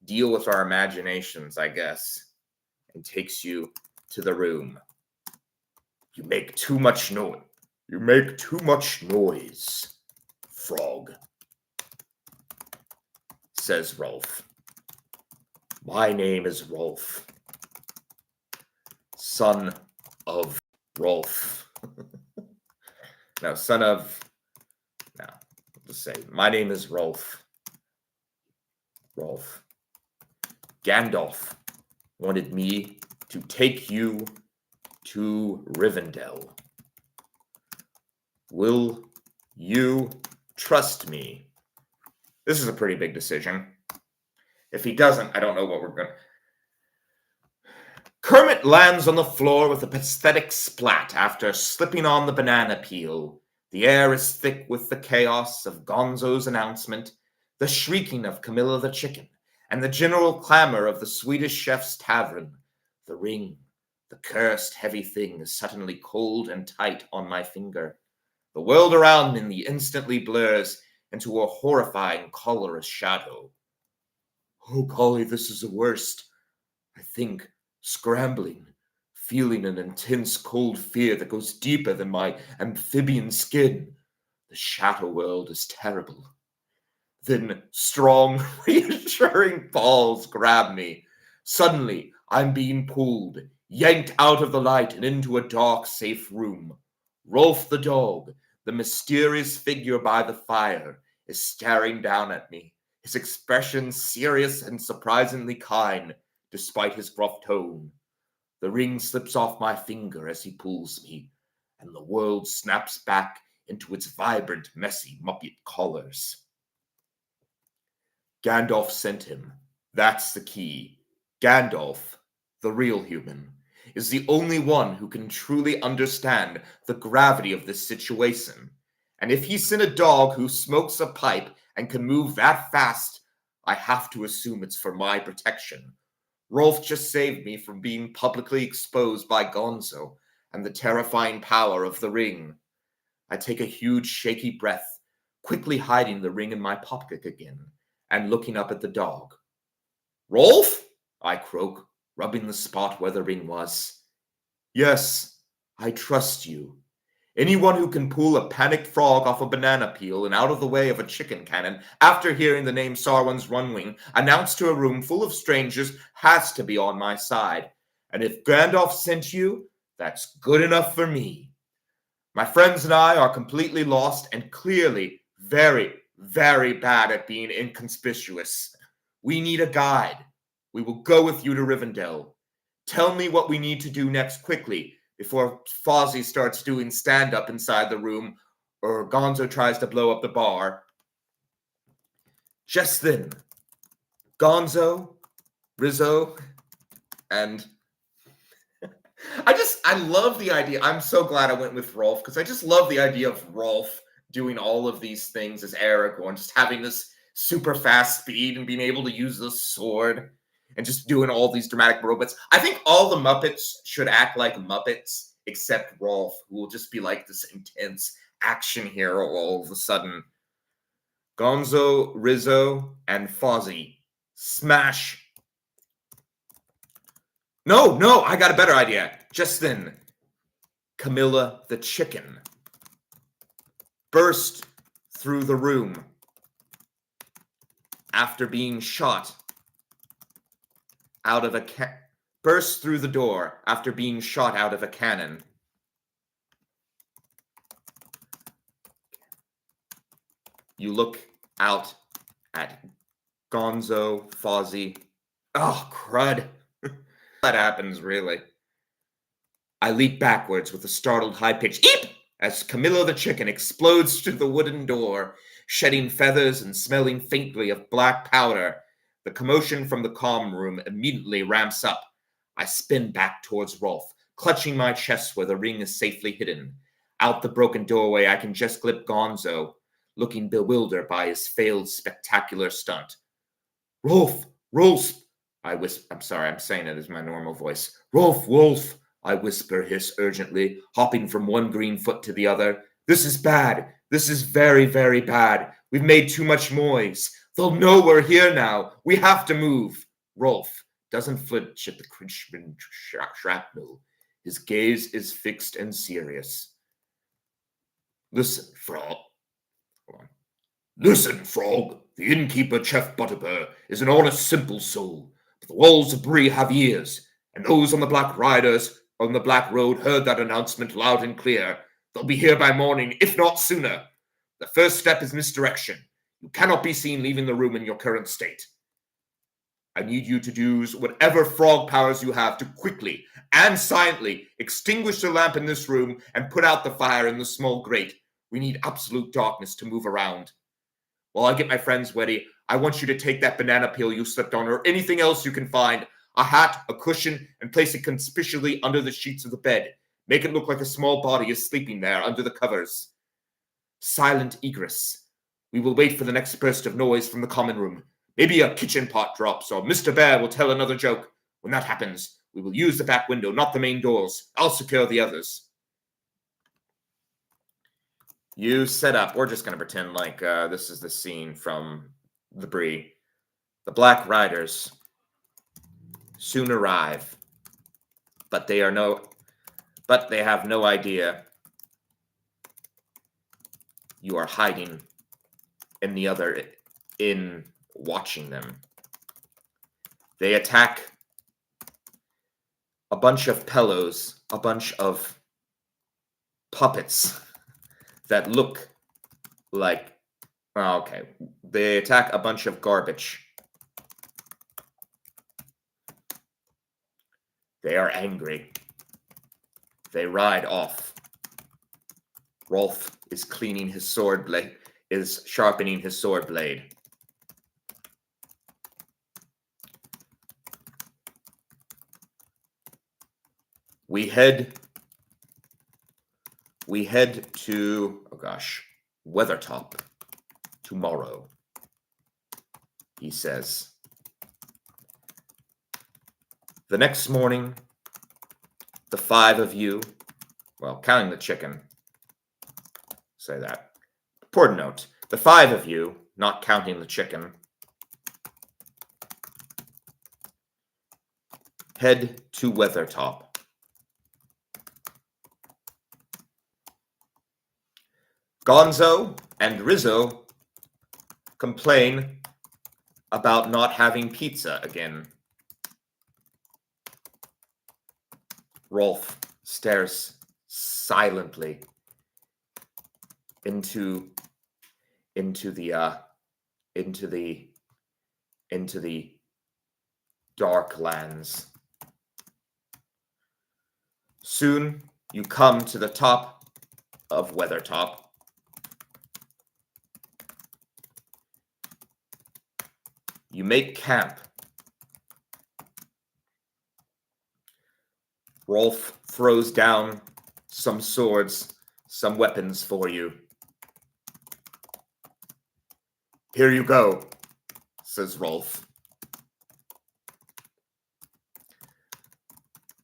deal with our imaginations, I guess. And takes you to the room. You make too much noise. You make too much noise, Frog, says Rolf. My name is Rolf, son of Rolf. No, son of... No, I'll just say, my name is Rolf. Rolf. Gandalf wanted me to take you to Rivendell. Will you trust me? This is a pretty big decision. If he doesn't, I don't know what we're going to... Kermit lands on the floor with a pathetic splat after slipping on the banana peel. The air is thick with the chaos of Gonzo's announcement, the shrieking of Camilla the chicken, and the general clamor of the Swedish chef's tavern. The ring, the cursed heavy thing, is suddenly cold and tight on my finger. The world around me instantly blurs into a horrifying, colorless shadow. Oh, golly, this is the worst. I think, scrambling, feeling an intense cold fear that goes deeper than my amphibian skin. The shadow world is terrible. Then strong, reassuring paws grab me. Suddenly, I'm being pulled, yanked out of the light and into a dark, safe room. Rolf the dog, the mysterious figure by the fire, is staring down at me, his expression serious and surprisingly kind, despite his gruff tone. The ring slips off my finger as he pulls me, and the world snaps back into its vibrant, messy Muppet colors. Gandalf sent him. That's the key. Gandalf, the real human, is the only one who can truly understand the gravity of this situation. And if he sent a dog who smokes a pipe and can move that fast, I have to assume it's for my protection. Rolf just saved me from being publicly exposed by Gonzo and the terrifying power of the ring. I take a huge, shaky breath, quickly hiding the ring in my pocket again and looking up at the dog. Rolf? I croak, rubbing the spot where the ring was. Yes, I trust you. Anyone who can pull a panicked frog off a banana peel and out of the way of a chicken cannon after hearing the name Sarwin's Runwing announced to a room full of strangers has to be on my side. And if Gandalf sent you, that's good enough for me. My friends and I are completely lost and clearly very, very bad at being inconspicuous. We need a guide. We will go with you to Rivendell. Tell me what we need to do next quickly before Fozzy starts doing stand-up inside the room or Gonzo tries to blow up the bar. Just then, Gonzo, Rizzo, and I love the idea. I'm so glad I went with Rolf because I just love the idea of Rolf doing all of these things as Aragorn, just having this super fast speed and being able to use the sword and just doing all these dramatic robots. I think all the Muppets should act like Muppets except Rolf, who will just be like this intense action hero all of a sudden. Gonzo, Rizzo, and Fozzy. Smash. No, I got a better idea. Just then, Camilla the chicken burst through the room after being shot out of a burst through the door after being shot out of a cannon. You look out at Gonzo, Fozzy. Oh, crud. That happens, really. I leap backwards with a startled high-pitched eep as Camilla the chicken explodes through the wooden door, shedding feathers and smelling faintly of black powder. The commotion from the comm room immediately ramps up. I spin back towards Rolf, clutching my chest where the ring is safely hidden. Out the broken doorway, I can just glimpse Gonzo, looking bewildered by his failed spectacular stunt. Rolf! I whisper. I'm sorry, I'm saying it as my normal voice. Wolf! I whisper, hiss urgently, hopping from one green foot to the other. This is bad. This is very, very bad. We've made too much noise. They'll know we're here now. We have to move. Rolf doesn't flinch at the Crinchman shrapnel. His gaze is fixed and serious. Listen, Frog. Listen, Frog. The innkeeper, Chef Butterbur, is an honest, simple soul. But the walls of Bree have ears, and those on the Black Riders on the Black Road heard that announcement loud and clear. They'll be here by morning, if not sooner. The first step is misdirection. You cannot be seen leaving the room in your current state. I need you to use whatever frog powers you have to quickly and silently extinguish the lamp in this room and put out the fire in the small grate. We need absolute darkness to move around. While I get my friends ready, I want you to take that banana peel you slipped on or anything else you can find, a hat, a cushion, and place it conspicuously under the sheets of the bed. Make it look like a small body is sleeping there under the covers. Silent egress. We will wait for the next burst of noise from the common room. Maybe a kitchen pot drops, or Mr. Bear will tell another joke. When that happens, we will use the back window, not the main doors. I'll secure the others. You set up. We're just going to pretend like this is the scene from the Bree. The Black Riders soon arrive, but they have no idea you are hiding in the other inn watching them. They attack a bunch of pillows, a bunch of puppets that look like, okay, they attack a bunch of garbage. They are angry. They ride off. Rolf is cleaning his sword blade, is sharpening his sword blade. We head to, Weathertop tomorrow, he says. The next morning, the five of you, well, counting the chicken, say that. Important note, the five of you, not counting the chicken, head to Weathertop. Gonzo and Rizzo complain about not having pizza again. Rolf stares silently into the dark lands. Soon you come to the top of Weathertop. You make camp. Rolf throws down some swords, some weapons for you. Here you go, says Rolf.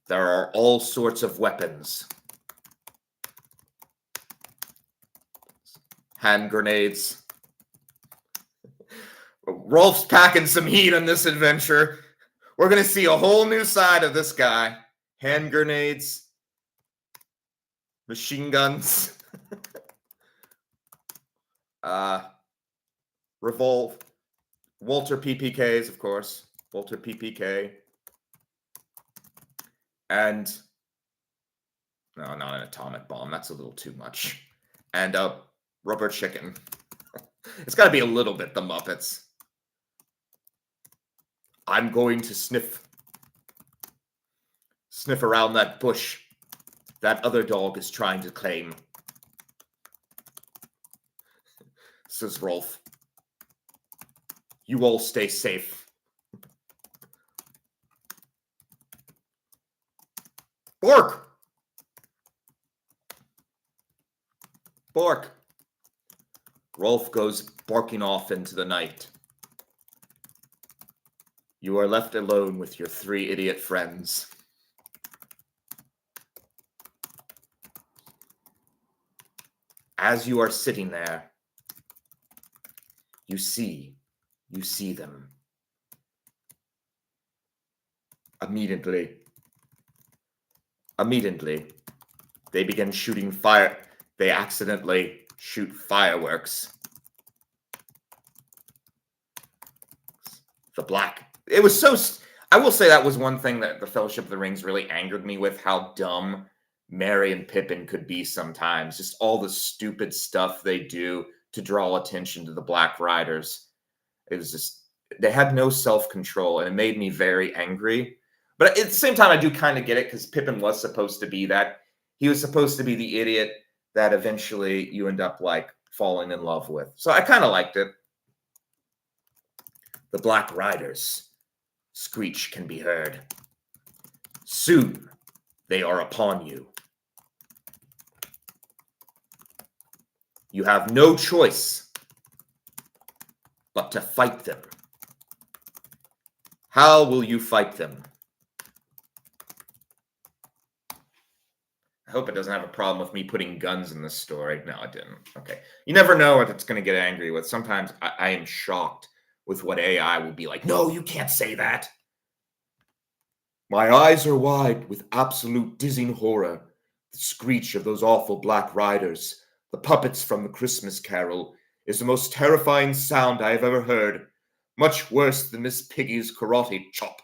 There are all sorts of weapons. Hand grenades. Rolf's packing some heat on this adventure. We're going to see a whole new side of this guy. Hand grenades. Machine guns. Revolve. Walter PPKs, of course. Walter PPK. And no, not an atomic bomb. That's a little too much. And a rubber chicken. It's got to be a little bit the Muppets. I'm going to sniff around that bush that other dog is trying to claim, says Rolf. You all stay safe. Bork! Bork! Rolf goes barking off into the night. You are left alone with your three idiot friends. As you are sitting there, you see them. Immediately, they begin shooting fire. They accidentally shoot fireworks. The black. It was so. I will say that was one thing that the Fellowship of the Rings really angered me with, how dumb Merry and Pippin could be sometimes. Just all the stupid stuff they do to draw attention to the Black Riders. It was just, they had no self-control, and it made me very angry. But at the same time, I do kind of get it, because Pippin was supposed to be that. He was supposed to be the idiot that eventually you end up, like, falling in love with. So I kind of liked it. The Black Riders' screech can be heard. Soon they are upon you. You have no choice but to fight them. How will you fight them? I hope it doesn't have a problem with me putting guns in this story. No, it didn't. Okay. You never know what it's going to get angry with. Sometimes I am shocked with what AI will be like. No, you can't say that. My eyes are wide with absolute dizzying horror. The screech of those awful Black Riders, the puppets from the Christmas Carol, is the most terrifying sound I have ever heard. Much worse than Miss Piggy's karate chop.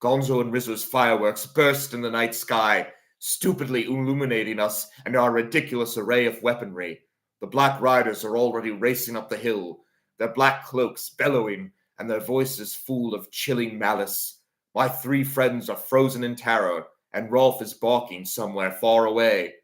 Gonzo and Rizzo's fireworks burst in the night sky, stupidly illuminating us and our ridiculous array of weaponry. The Black Riders are already racing up the hill, their black cloaks bellowing and their voices full of chilling malice. My three friends are frozen in terror, and Rolf is barking somewhere far away.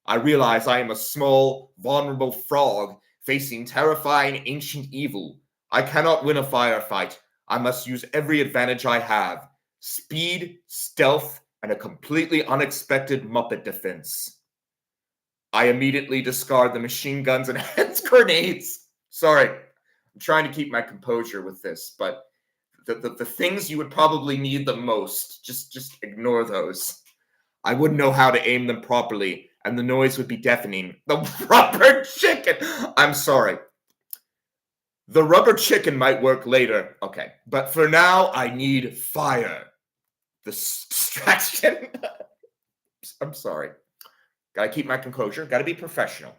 I realize I am a small, vulnerable frog facing terrifying ancient evil. I cannot win a firefight. I must use every advantage I have. Speed, stealth, and a completely unexpected Muppet defense. I immediately discard the machine guns and hand grenades. Sorry, I'm trying to keep my composure with this, but the things you would probably need the most. Just ignore those. I wouldn't know how to aim them properly, and the noise would be deafening. The rubber chicken! I'm sorry. The rubber chicken might work later. Okay. But for now, I need fire. The distraction. I'm sorry. Gotta keep my composure. Gotta be professional.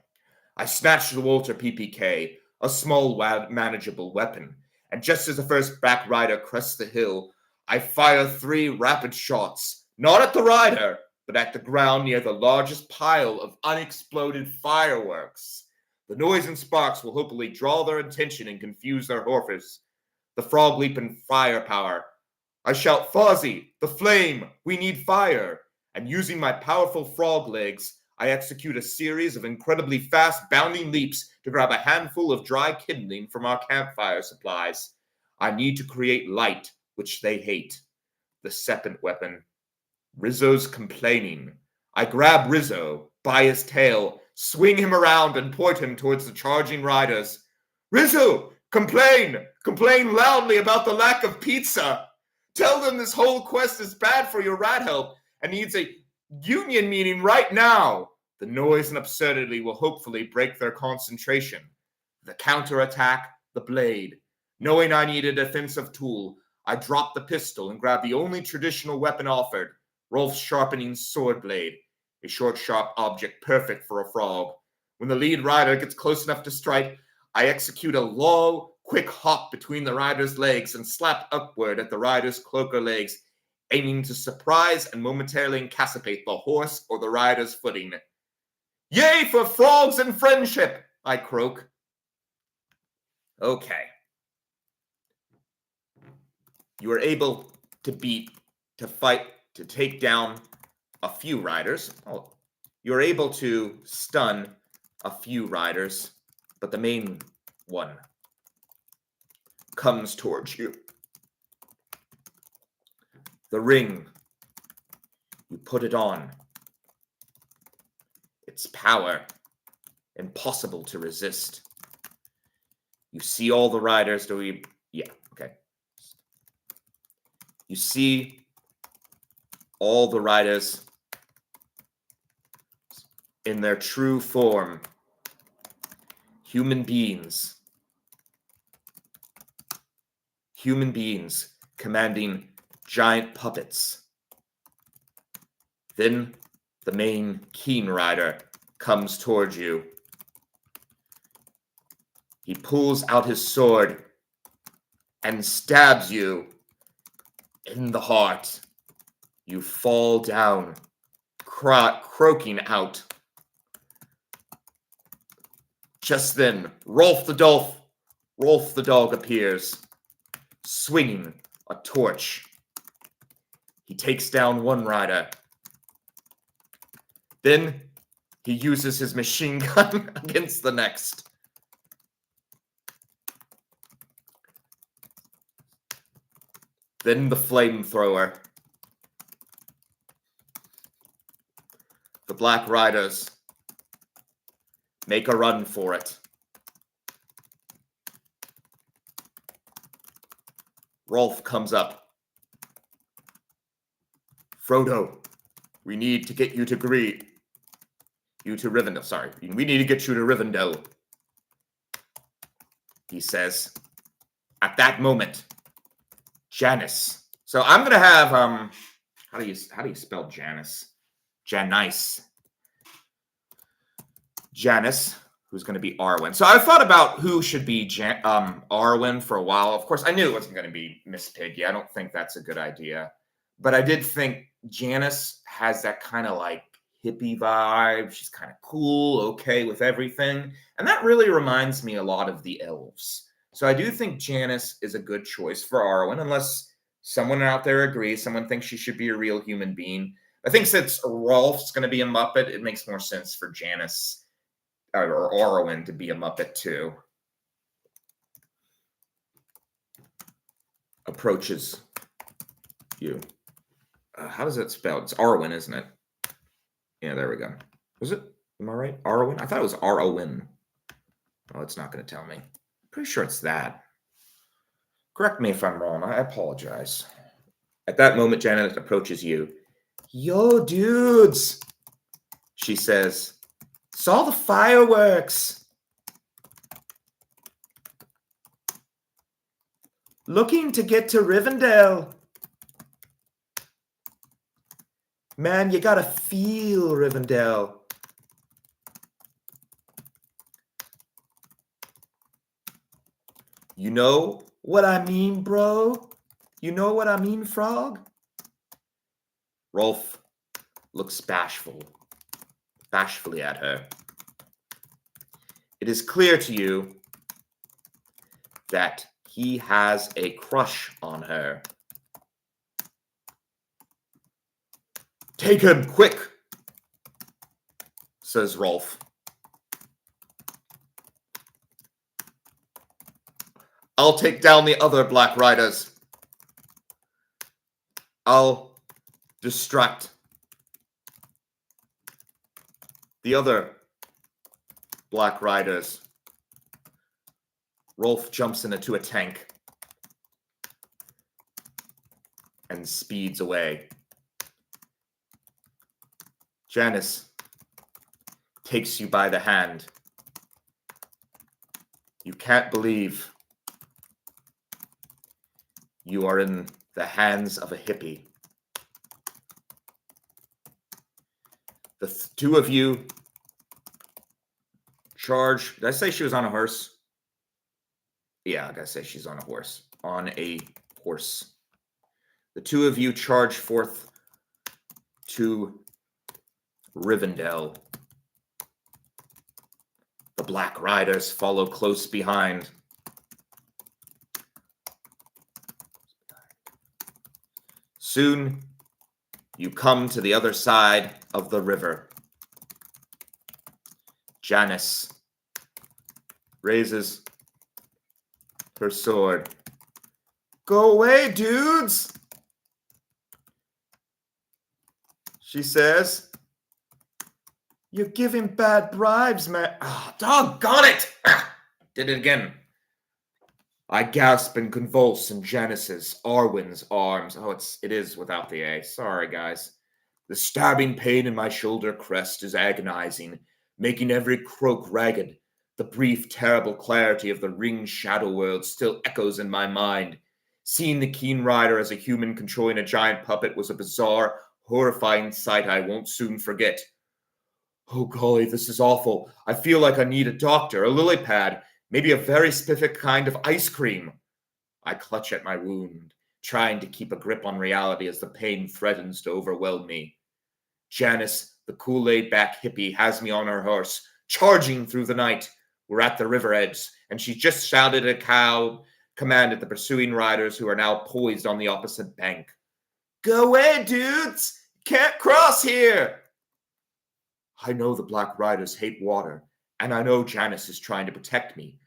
I snatched the Walter PPK, a small, manageable weapon, and just as the first back rider crests the hill, I fire 3 rapid shots, not at the rider, but at the ground near the largest pile of unexploded fireworks. The noise and sparks will hopefully draw their attention and confuse their horses. The frog leap in firepower. I shout, Fozzy, the flame, we need fire. And using my powerful frog legs, I execute a series of incredibly fast bounding leaps to grab a handful of dry kindling from our campfire supplies. I need to create light, which they hate. The second weapon. Rizzo's complaining. I grab Rizzo by his tail, swing him around, and point him towards the charging riders. Rizzo, complain! Complain loudly about the lack of pizza! Tell them this whole quest is bad for your rat help and needs a union meeting right now. The noise and absurdity will hopefully break their concentration. The counterattack, the blade. Knowing I need a defensive tool, I drop the pistol and grab the only traditional weapon offered, Rolf's sharpening sword blade, a short, sharp object perfect for a frog. When the lead rider gets close enough to strike, I execute a low, quick hop between the rider's legs and slap upward at the rider's cloak or legs, aiming to surprise and momentarily incapacitate the horse or the rider's footing. Yay for frogs and friendship, I croak. Okay. You are able to fight, to take down a few riders. Oh, you're able to stun a few riders, but the main one comes towards you. The ring. You put it on. Its power, impossible to resist. You see all the riders. Yeah, okay. You see all the riders in their true form. Human beings. Human beings commanding giant puppets. Then the main keen rider comes towards you. He pulls out his sword and stabs you in the heart. You fall down, croaking out. Just then, Rolf the dog appears, swinging a torch. He takes down one rider. Then he uses his machine gun against the next. Then the flamethrower. The Black Riders make a run for it. Rolf comes up. Frodo, we need to get you to Rivendell. Sorry, we need to get you to Rivendell. He says. At that moment, Janice. So I'm gonna have how do you spell Janice? Janice. Janice, who's going to be Arwen. So I thought about who should be Arwen for a while. Of course, I knew it wasn't going to be Miss Piggy. I don't think that's a good idea. But I did think Janice has that kind of like hippie vibe. She's kind of cool, okay with everything. And that really reminds me a lot of the elves. So I do think Janice is a good choice for Arwen, unless someone out there agrees. Someone thinks she should be a real human being. I think since Rolf's going to be a Muppet, it makes more sense for Janice or Arwen to be a Muppet too. Approaches you. How does it spell? It's Arwen, isn't it? Yeah, there we go. Was it? Am I right? Arwen? I thought it was R-O-N. Oh, it's not going to tell me. Pretty sure it's that. Correct me if I'm wrong. I apologize. At that moment, Janet approaches you. Yo, dudes, she says. Saw the fireworks. Looking to get to Rivendell. Man, you gotta feel Rivendell. You know what I mean, bro? You know what I mean, Frog? Rolf looks bashfully at her. It is clear to you that he has a crush on her. Take him, quick, says Rolf. I'll take down the other Black Riders. I'll distract the other Black Riders. Rolf jumps into a tank and speeds away. Janice takes you by the hand. You can't believe you are in the hands of a hippie. The two of you charge. Did I say she was on a horse? Yeah, I gotta say she's on a horse. On a horse. The two of you charge forth to Rivendell. The Black Riders follow close behind. Soon, you come to the other side of the river. Janice raises her sword. Go away, dudes, she says. You're giving bad bribes, man. Oh, doggone it! Did it again. I gasp and convulse in Janice's, Arwen's arms. Oh, it is without the A. Sorry, guys. The stabbing pain in my shoulder crest is agonizing, making every croak ragged. The brief, terrible clarity of the ringed shadow world still echoes in my mind. Seeing the keen rider as a human controlling a giant puppet was a bizarre, horrifying sight I won't soon forget. Oh, golly, this is awful. I feel like I need a doctor, a lily pad, maybe a very specific kind of ice cream. I clutch at my wound, trying to keep a grip on reality as the pain threatens to overwhelm me. Janice, the cool laid-back hippie, has me on her horse, charging through the night. We're at the river edge, and she just shouted a command at the pursuing riders who are now poised on the opposite bank. Go away, dudes! Can't cross here! I know the Black Riders hate water, and I know Janice is trying to protect me,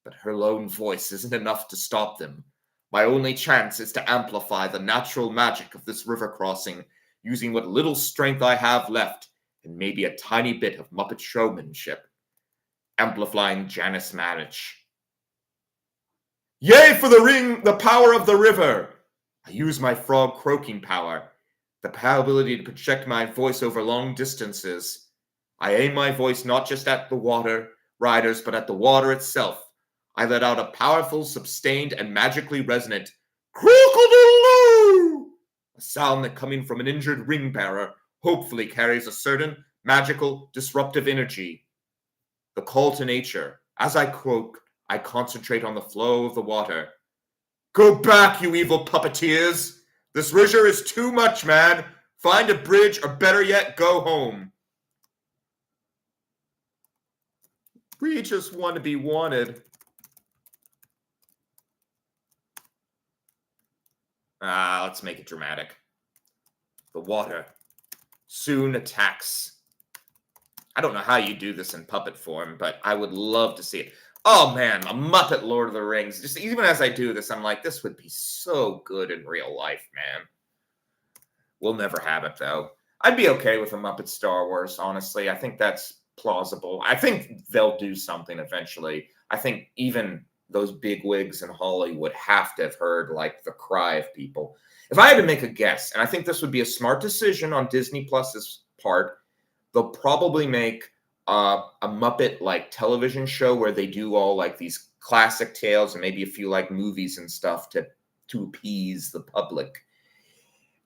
but her lone voice isn't enough to stop them. My only chance is to amplify the natural magic of this river crossing, using what little strength I have left, and maybe a tiny bit of Muppet showmanship. Amplifying Janice manage. Yay for the power of the river! I use my frog croaking power, the ability to project my voice over long distances. I aim my voice not just at the water riders, but at the water itself. I let out a powerful, sustained, and magically resonant croak-a-doodle-doo, a sound that, coming from an injured ring bearer, hopefully carries a certain magical, disruptive energy. The call to nature. As I croak, I concentrate on the flow of the water. Go back, you evil puppeteers! This river is too much, man! Find a bridge, or better yet, go home. We just want to be wanted. Let's make it dramatic. The water soon attacks. I don't know how you do this in puppet form, but I would love to see it. Oh man, a Muppet Lord of the Rings. Just even as I do this, I'm like, this would be so good in real life, man. We'll never have it, though. I'd be okay with a Muppet Star Wars, honestly. I think that's plausible. I think they'll do something eventually. I think even those big wigs in Hollywood have to have heard like the cry of people. If I had to make a guess, and I think this would be a smart decision on Disney Plus's part, they'll probably make a Muppet like television show where they do all like these classic tales and maybe a few like movies and stuff to appease the public.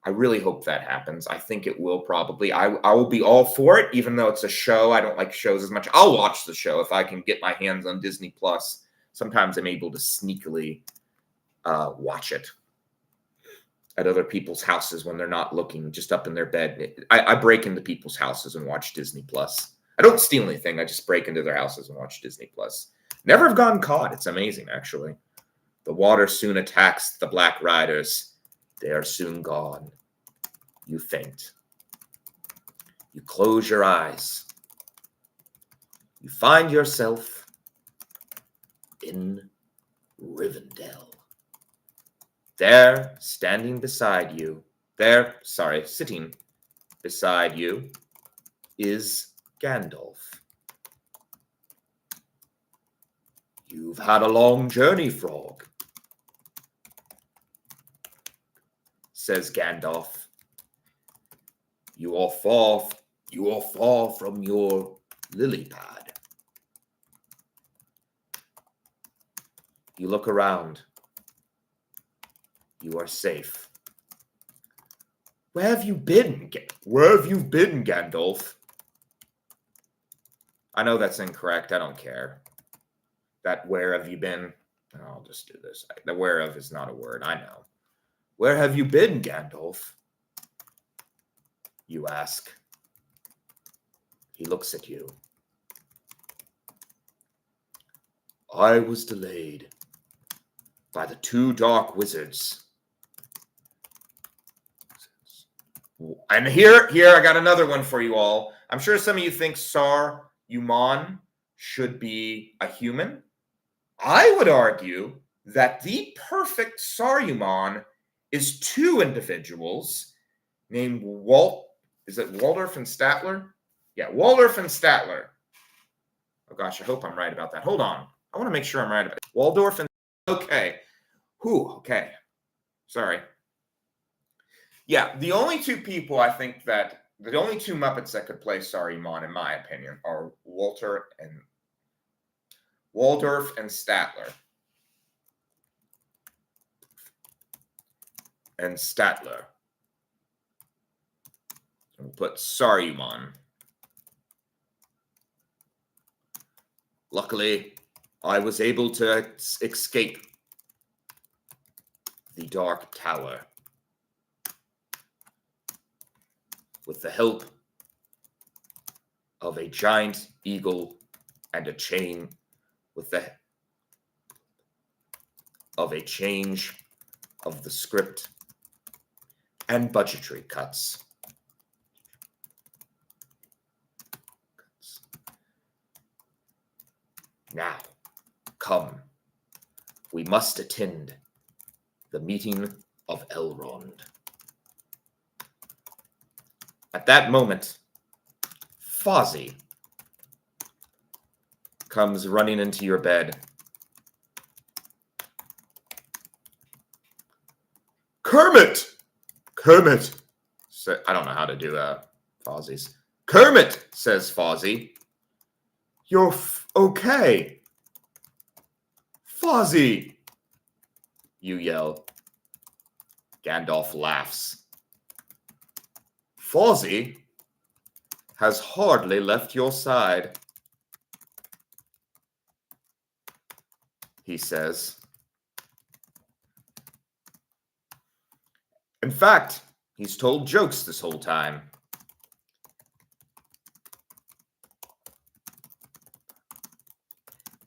I really hope that happens. I think it will probably. I will be all for it, even though it's a show. I don't like shows as much. I'll watch the show if I can get my hands on Disney Plus. Sometimes I'm able to sneakily watch it at other people's houses when they're not looking, just up in their bed. I break into people's houses and watch Disney Plus. I don't steal anything. I just break into their houses and watch Disney Plus. Never have gotten caught. It's amazing, actually. The water soon attacks the Black Riders. They are soon gone. You faint. You close your eyes. You find yourself in Rivendell. There, sitting beside you, is Gandalf. You've had a long journey, Frog, says Gandalf. You are far from your lily pad. You look around. You are safe. Where have you been? Gandalf? I know that's incorrect. I don't care. That where have you been? I'll just do this. The where of is not a word. I know. Where have you been, Gandalf? You ask. He looks at you. I was delayed by the two dark wizards. And here, I got another one for you all. I'm sure some of you think Saruman should be a human. I would argue that the perfect Saruman is two individuals named Is it Waldorf and Statler? Yeah, Waldorf and Statler. Oh gosh, I hope I'm right about that. Hold on. I want to make sure I'm right about it. Waldorf and... Okay. Okay. Sorry. Yeah, the only two people I think that... The only two Muppets that could play Saruman, in my opinion, are Waldorf and Statler. And Statler. We'll put Saruman. Luckily, I was able to escape the Dark Tower with the help of a giant eagle and a chain of a change of the script and budgetary cuts. Now, come. We must attend the meeting of Elrond. At that moment, Fozzy comes running into your bed. Kermit! I don't know how to do Fozzy's. Kermit, says Fozzy. You're okay. Fozzy, you yell. Gandalf laughs. Fozzy has hardly left your side, he says. In fact, he's told jokes this whole time.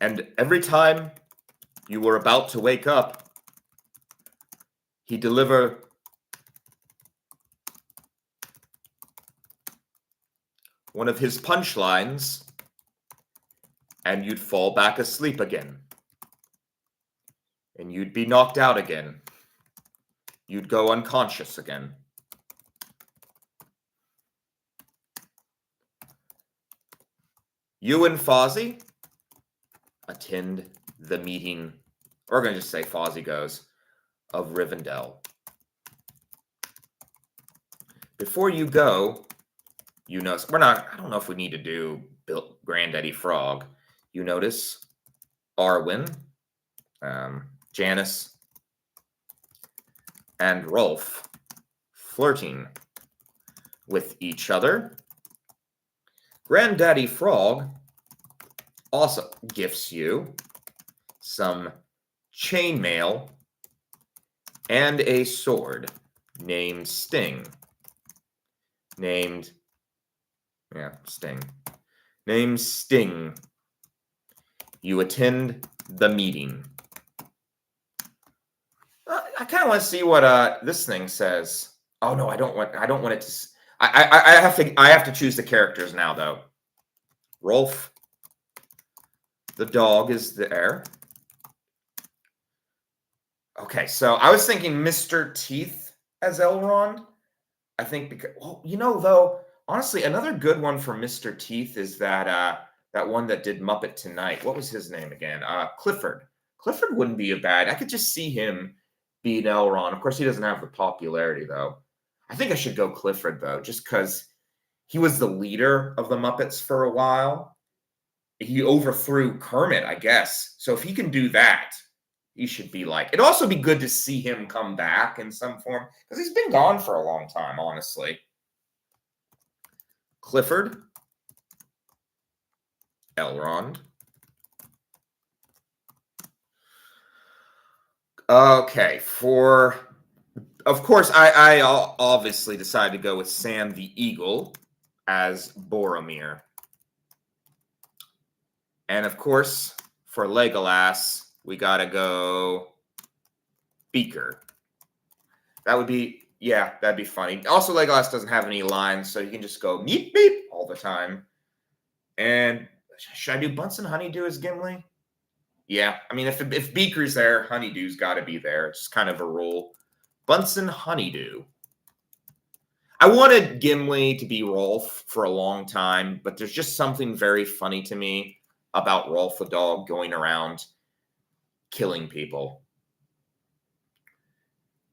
And every time you were about to wake up, he'd deliver one of his punchlines, and you'd fall back asleep again. And you'd be knocked out again. You'd go unconscious again. You and Fozzy attend the meeting We're going to just say Fozzy goes, of Rivendell. Before you go, you notice, I don't know if we need to do Granddaddy Frog. You notice Arwen, Janice, and Rolf flirting with each other. Granddaddy Frog also gifts you some chainmail and a sword named Sting. Named Sting. You attend the meeting. I kind of want to see what this thing says. Oh no, I don't want it to. I have to choose the characters now though. Rolf, the dog, is there. Okay, so I was thinking Mr. Teeth as Elrond. I think because, well, though, honestly, another good one for Mr. Teeth is that one that did Muppet Tonight. What was his name again? Clifford. Clifford wouldn't be a bad. I could just see him being Elrond. Of course, he doesn't have the popularity though. I think I should go Clifford though, just because he was the leader of the Muppets for a while. He overthrew Kermit, I guess. So if he can do that, he should be like. It'd also be good to see him come back in some form because he's been gone for a long time, honestly. Clifford, Elrond. Okay, of course, I obviously decided to go with Sam the Eagle as Boromir. And of course, for Legolas, we gotta go Beaker. That would be, yeah, that'd be funny. Also, Legolas doesn't have any lines, so you can just go meep beep all the time. And should I do Bunsen Honeydew as Gimli? Yeah, I mean, if Beaker's there, Honeydew's got to be there. It's kind of a rule. Bunsen Honeydew. I wanted Gimli to be Rolf for a long time, but there's just something very funny to me about Rolf the dog going around killing people.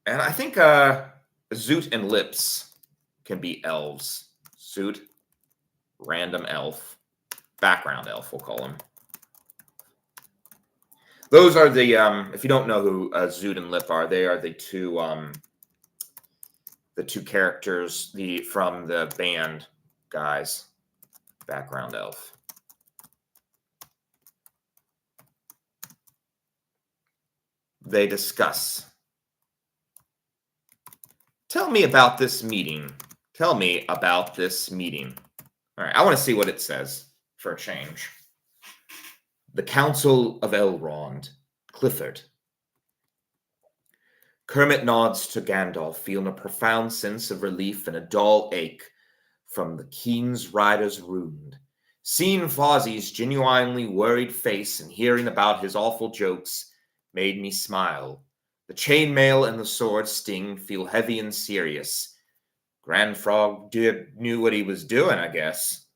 And I think Zoot and Lips can be elves. Zoot, random elf, background elf, we'll call him. Those are the, if you don't know who Zoot and Lip are, they are the two characters from the band guys. Background elf. They discuss. Tell me about this meeting. Tell me about this meeting. All right, I want to see what it says for a change. The Council of Elrond, Clifford. Kermit nods to Gandalf, feeling a profound sense of relief and a dull ache from the King's Rider's wound. Seeing Fozzy's genuinely worried face and hearing about his awful jokes made me smile. The chainmail and the sword Sting feel heavy and serious. Grand Frog knew what he was doing, I guess.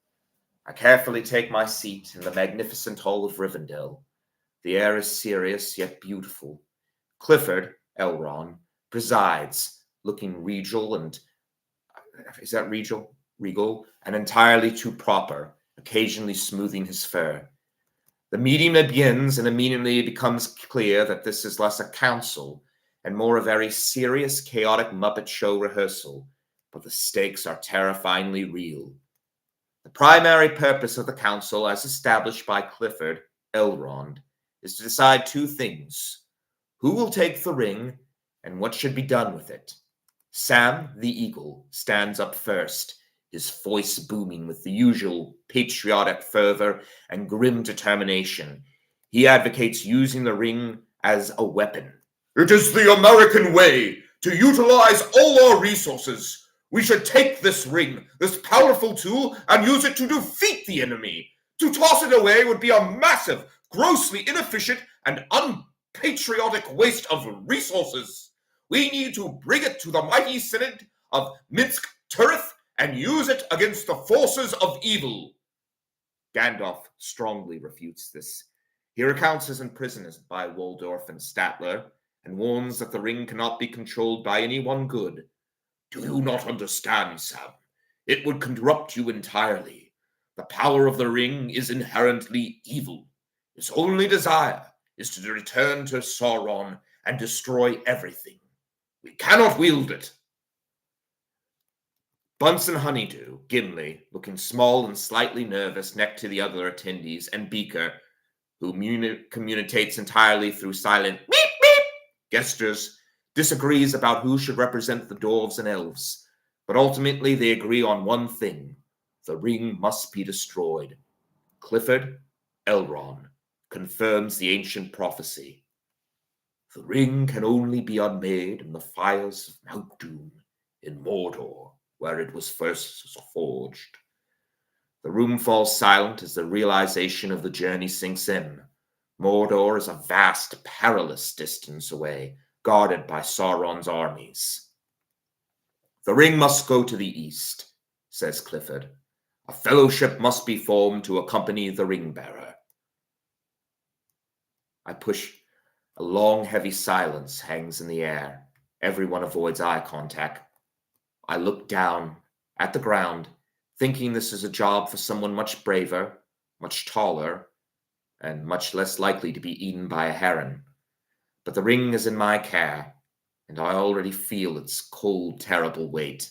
I carefully take my seat in the magnificent hall of Rivendell. The air is serious yet beautiful. Clifford, Elrond, presides, looking regal and... Is that regal? Regal, and entirely too proper, occasionally smoothing his fur. The meeting begins, and immediately it becomes clear that this is less a council and more a very serious, chaotic Muppet show rehearsal, but the stakes are terrifyingly real. The primary purpose of the council, as established by Clifford, Elrond, is to decide two things: who will take the ring, and what should be done with it. Sam the Eagle stands up first, his voice booming with the usual patriotic fervor and grim determination. He advocates using the ring as a weapon. It is the American way to utilize all our resources. We should take this ring, this powerful tool, and use it to defeat the enemy. To toss it away would be a massive, grossly inefficient, and unpatriotic waste of resources. We need to bring it to the mighty Synod of Minsk Tirith and use it against the forces of evil. Gandalf strongly refutes this. He recounts his imprisonment by Waldorf and Statler, and warns that the ring cannot be controlled by anyone good. Do you not understand, Sam? It would corrupt you entirely. The power of the ring is inherently evil. Its only desire is to return to Sauron and destroy everything. We cannot wield it. Bunsen Honeydew, Gimli, looking small and slightly nervous next to the other attendees, and Beaker, who communicates entirely through silent beep beep gestures, disagrees about who should represent the dwarves and elves, but ultimately they agree on one thing: the ring must be destroyed. Clifford, Elrond, confirms the ancient prophecy. The ring can only be unmade in the fires of Mount Doom in Mordor, where it was first forged. The room falls silent as the realization of the journey sinks in. Mordor is a vast, perilous distance away, guarded by Sauron's armies. The ring must go to the east, says Clifford. A fellowship must be formed to accompany the ring-bearer. I push. A long, heavy silence hangs in the air. Everyone avoids eye contact. I look down at the ground, thinking this is a job for someone much braver, much taller, and much less likely to be eaten by a heron. But the ring is in my care, and I already feel its cold, terrible weight.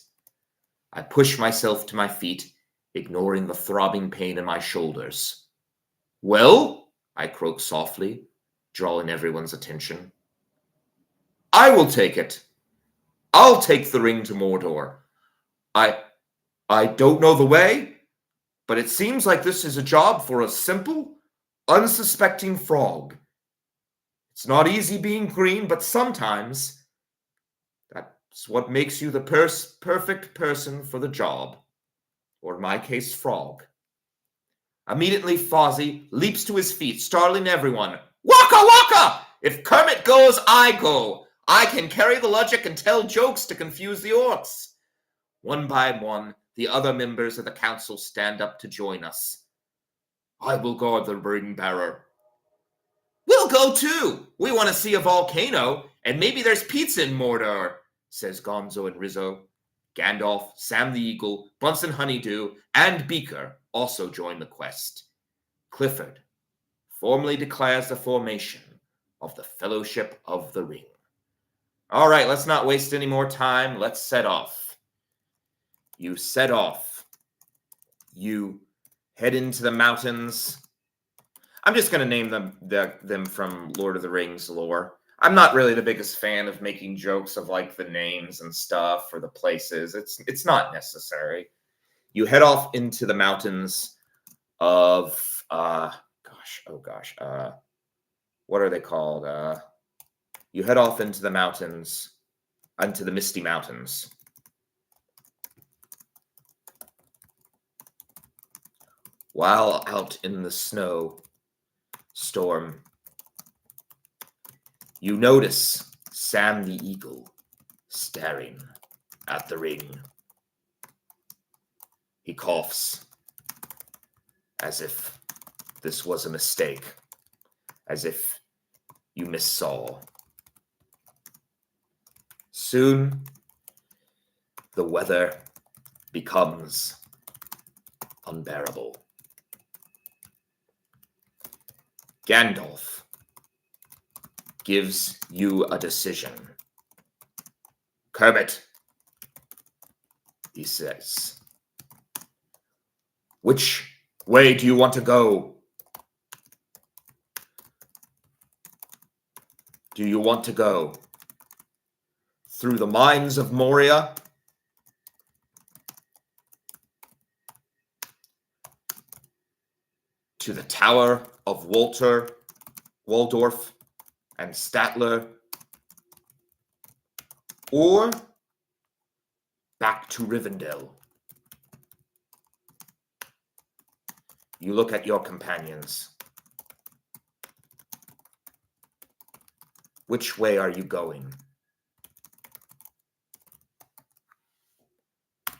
I push myself to my feet, ignoring the throbbing pain in my shoulders. Well, I croak softly, drawing everyone's attention. I will take it. I'll take the ring to Mordor. I don't know the way, but it seems like this is a job for a simple, unsuspecting frog. It's not easy being green, but sometimes that's what makes you the perfect person for the job. Or in my case, frog. Immediately, Fozzy leaps to his feet, startling everyone. Waka waka! If Kermit goes, I go. I can carry the logic and tell jokes to confuse the orcs. One by one, the other members of the council stand up to join us. I will guard the ring-bearer. We'll go too. We want to see a volcano, and maybe there's pizza in Mordor, says Gonzo and Rizzo. Gandalf, Sam the Eagle, Bunsen Honeydew, and Beaker also join the quest. Clifford formally declares the formation of the Fellowship of the Ring. All right, let's not waste any more time. Let's set off. You set off. You head into the mountains. I'm just going to name them from Lord of the Rings lore. I'm not really the biggest fan of making jokes of like the names and stuff or the places. It's not necessary. You head off into the mountains of what are they called? You head off into the mountains, into the Misty Mountains. While out in the snow storm, you notice Sam the Eagle staring at the ring. He coughs as if this was a mistake, as if you missaw. Soon, the weather becomes unbearable. Gandalf gives you a decision. Kermit, he says, which way do you want to go? Do you want to go through the mines of Moria? To the Tower of Waldorf and Statler? Or back to Rivendell? You look at your companions. Which way are you going?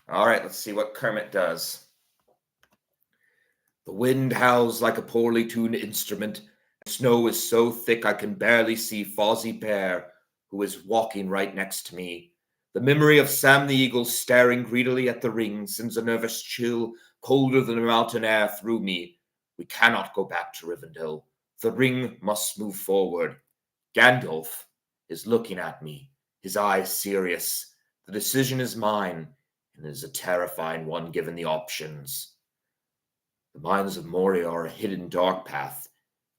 All right, let's see what Kermit does. The wind howls like a poorly tuned instrument Snow is so thick I can barely see Fozzy Bear, who is walking right next to me. The memory of Sam the Eagle staring greedily at the ring sends a nervous chill, colder than the mountain air, through me. We cannot go back to Rivendell. The ring must move forward. Gandalf is looking at me, his eyes serious. The decision is mine, and it is a terrifying one given the options. The mines of Moria are a hidden dark path.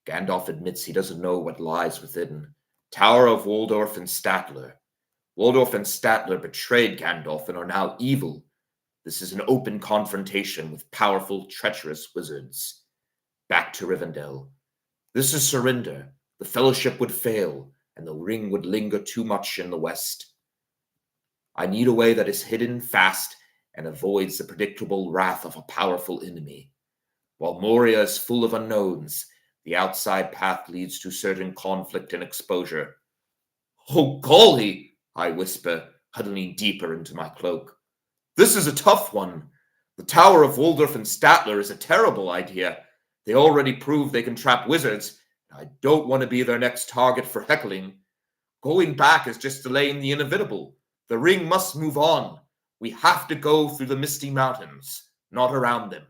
Gandalf admits he doesn't know what lies within. Tower of Waldorf and Statler. Waldorf and Statler betrayed Gandalf and are now evil. This is an open confrontation with powerful, treacherous wizards. Back to Rivendell. This is surrender. The Fellowship would fail, and the ring would linger too much in the West. I need a way that is hidden, fast, and avoids the predictable wrath of a powerful enemy. While Moria is full of unknowns, the outside path leads to certain conflict and exposure. Oh, golly, I whisper, huddling deeper into my cloak. This is a tough one. The Tower of Waldorf and Statler is a terrible idea. They already proved they can trap wizards. I don't want to be their next target for heckling. Going back is just delaying the inevitable. The ring must move on. We have to go through the Misty Mountains, not around them.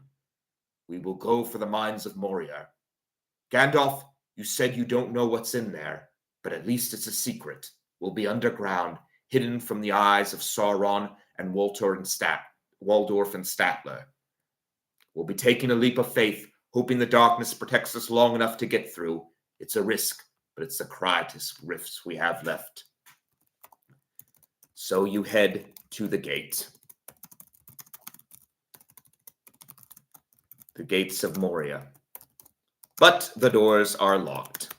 We will go for the mines of Moria. Gandalf, you said you don't know what's in there, but at least it's a secret. We'll be underground, hidden from the eyes of Sauron and Waldorf and Statler. We'll be taking a leap of faith, hoping the darkness protects us long enough to get through. It's a risk, but it's the quietest rifts we have left. So you head to the gate. The gates of Moria. But the doors are locked.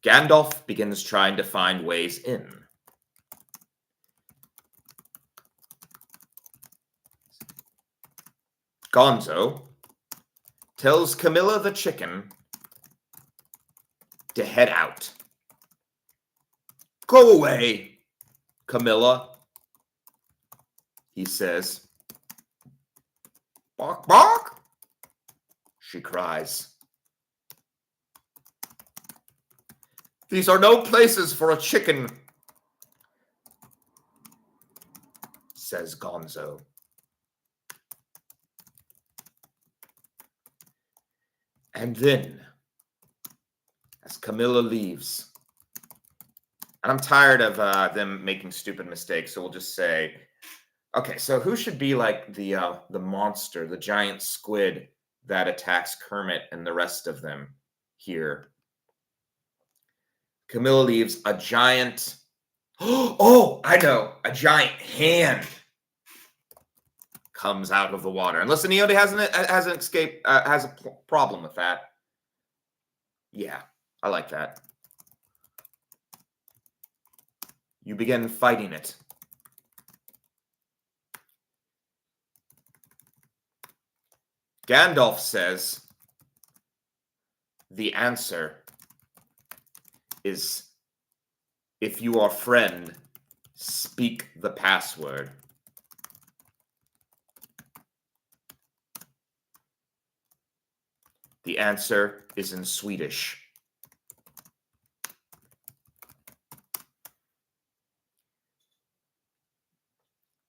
Gandalf begins trying to find ways in. Gonzo tells Camilla the chicken to head out. Go away, Camilla, he says. Bark, bark, she cries. These are no places for a chicken, says Gonzo. And then, as Camilla leaves, and I'm tired of them making stupid mistakes, so we'll just say, okay, so who should be like the monster, the giant squid that attacks Kermit and the rest of them here? Camilla leaves a giant, oh, I know, a giant hand comes out of the water. Unless Neody has a problem with that. Yeah, I like that. You begin fighting it. Gandalf says the answer is, if you are friend, speak the password. The answer is in Swedish.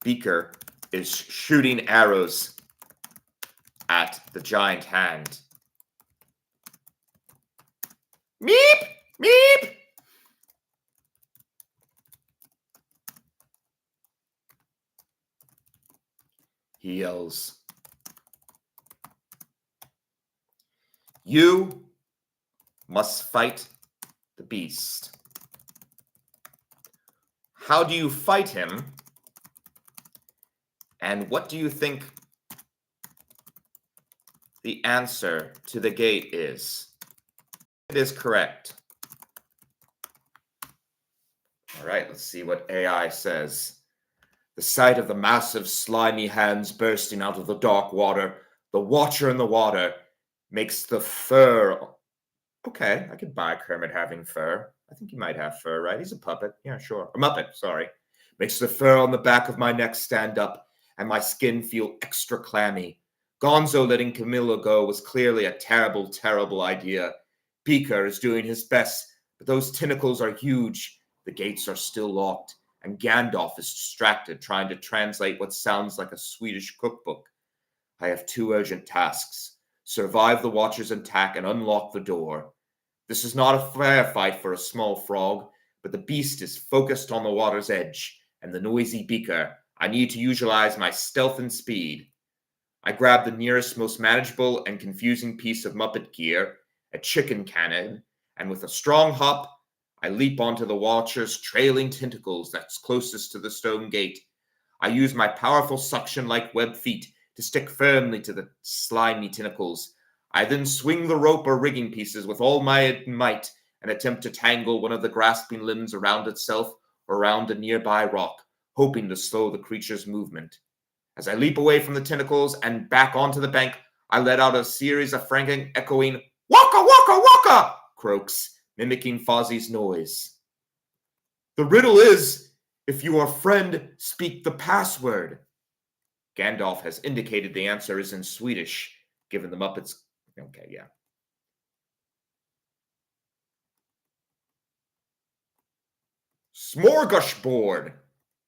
Beaker is shooting arrows at the giant hand. Meep! Meep! He yells. You must fight the beast. How do you fight him? And what do you think the answer to the gate is? It is correct. All right, let's see what AI says. The sight of the massive, slimy hands bursting out of the dark water, the watcher in the water, makes the fur... Okay, I could buy Kermit having fur. I think he might have fur, right? He's a puppet. Yeah, sure. A Muppet, sorry. Makes the fur on the back of my neck stand up and my skin feel extra clammy. Gonzo letting Camilla go was clearly a terrible, terrible idea. Beaker is doing his best, but those tentacles are huge. The gates are still locked, and Gandalf is distracted trying to translate what sounds like a Swedish cookbook. I have 2 urgent tasks. Survive the Watcher's attack and unlock the door. This is not a fair fight for a small frog, but the beast is focused on the water's edge, and the noisy Beaker. I need to utilize my stealth and speed. I grab the nearest, most manageable and confusing piece of Muppet gear, a chicken cannon, and with a strong hop, I leap onto the Watcher's trailing tentacles that's closest to the stone gate. I use my powerful suction-like web feet to stick firmly to the slimy tentacles. I then swing the rope or rigging pieces with all my might and attempt to tangle one of the grasping limbs around itself or around a nearby rock, hoping to slow the creature's movement. As I leap away from the tentacles and back onto the bank, I let out a series of frantic, echoing, "Waka, waka, waka!" croaks, mimicking Fozzy's noise. The riddle is, if your friend speak the password. Gandalf has indicated the answer is in Swedish, given the Muppets. Okay, yeah. Smorgasbord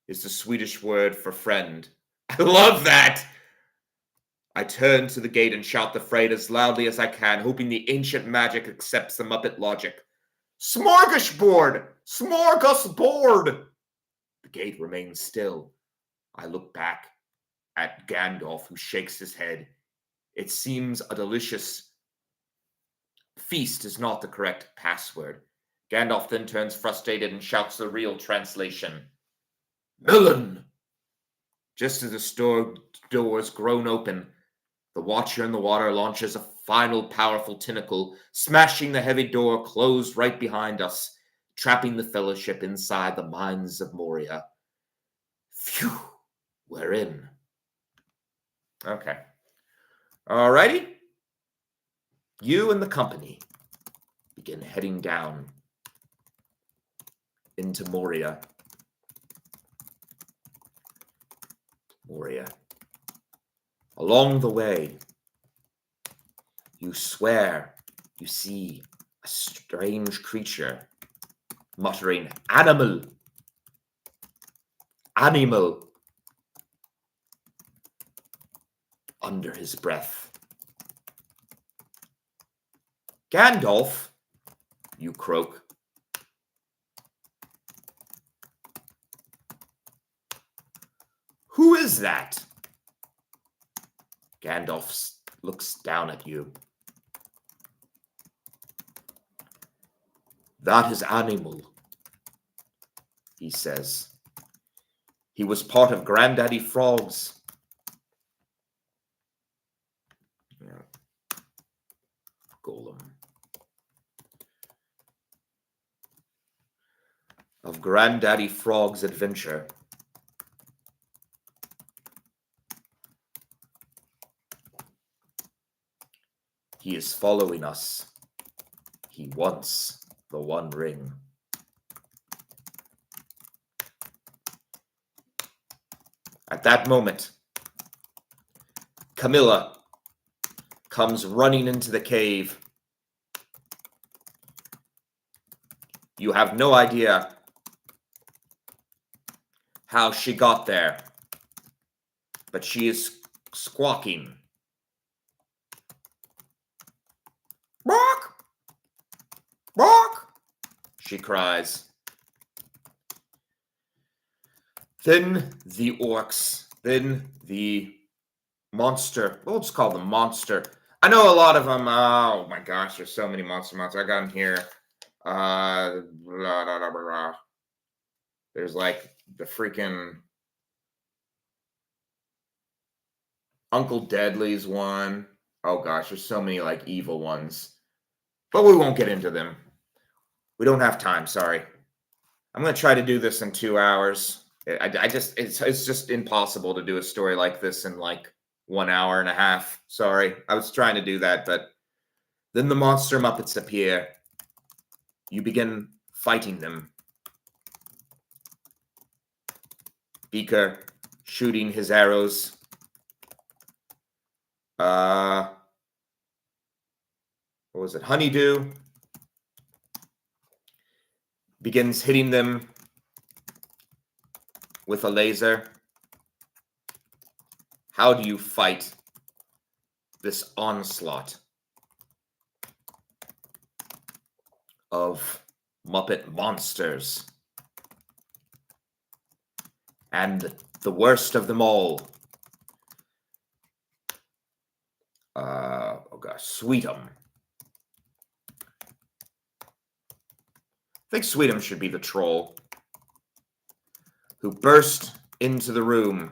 is the Swedish word for friend. I love that! I turn to the gate and shout the phrase as loudly as I can, hoping the ancient magic accepts the Muppet logic. Smorgasbord! Smorgasbord! The gate remains still. I look back at Gandalf, who shakes his head. It seems a delicious feast is not the correct password. Gandalf then turns frustrated and shouts the real translation. Melon! Just as the store doors groan open, the Watcher in the water launches a final powerful tentacle, smashing the heavy door closed right behind us, trapping the Fellowship inside the mines of Moria. Phew, we're in. Okay. Alrighty. You and the company begin heading down into Moria. Along the way, you swear you see a strange creature muttering, "Animal! Animal!" under his breath. Gandalf, you croak. Who is that? Gandalf looks down at you. That is Animal, he says. He was part of Granddaddy Frog's. Golem. Of Granddaddy Frog's adventure. He is following us. He wants the One Ring. At that moment, Camilla comes running into the cave. You have no idea how she got there, but she is squawking. Bark! Bark! She cries. Then the orcs, then the monster. We'll just call them monster. I know a lot of them. Oh my gosh, there's so many monsters. I got them here. Blah, blah, blah, blah. There's like the freaking Uncle Deadly's one. Oh gosh, there's so many like evil ones. But we won't get into them. We don't have time, sorry. I'm going to try to do this in 2 hours. It's just impossible to do a story like this in like 1 hour and a half. Sorry, I was trying to do that, but then the monster Muppets appear. You begin fighting them. Beaker shooting his arrows. What was it? Honeydew begins hitting them with a laser. How do you fight this onslaught of Muppet monsters? And the worst of them all, oh gosh, Sweetum. I think Sweetum should be the troll who burst into the room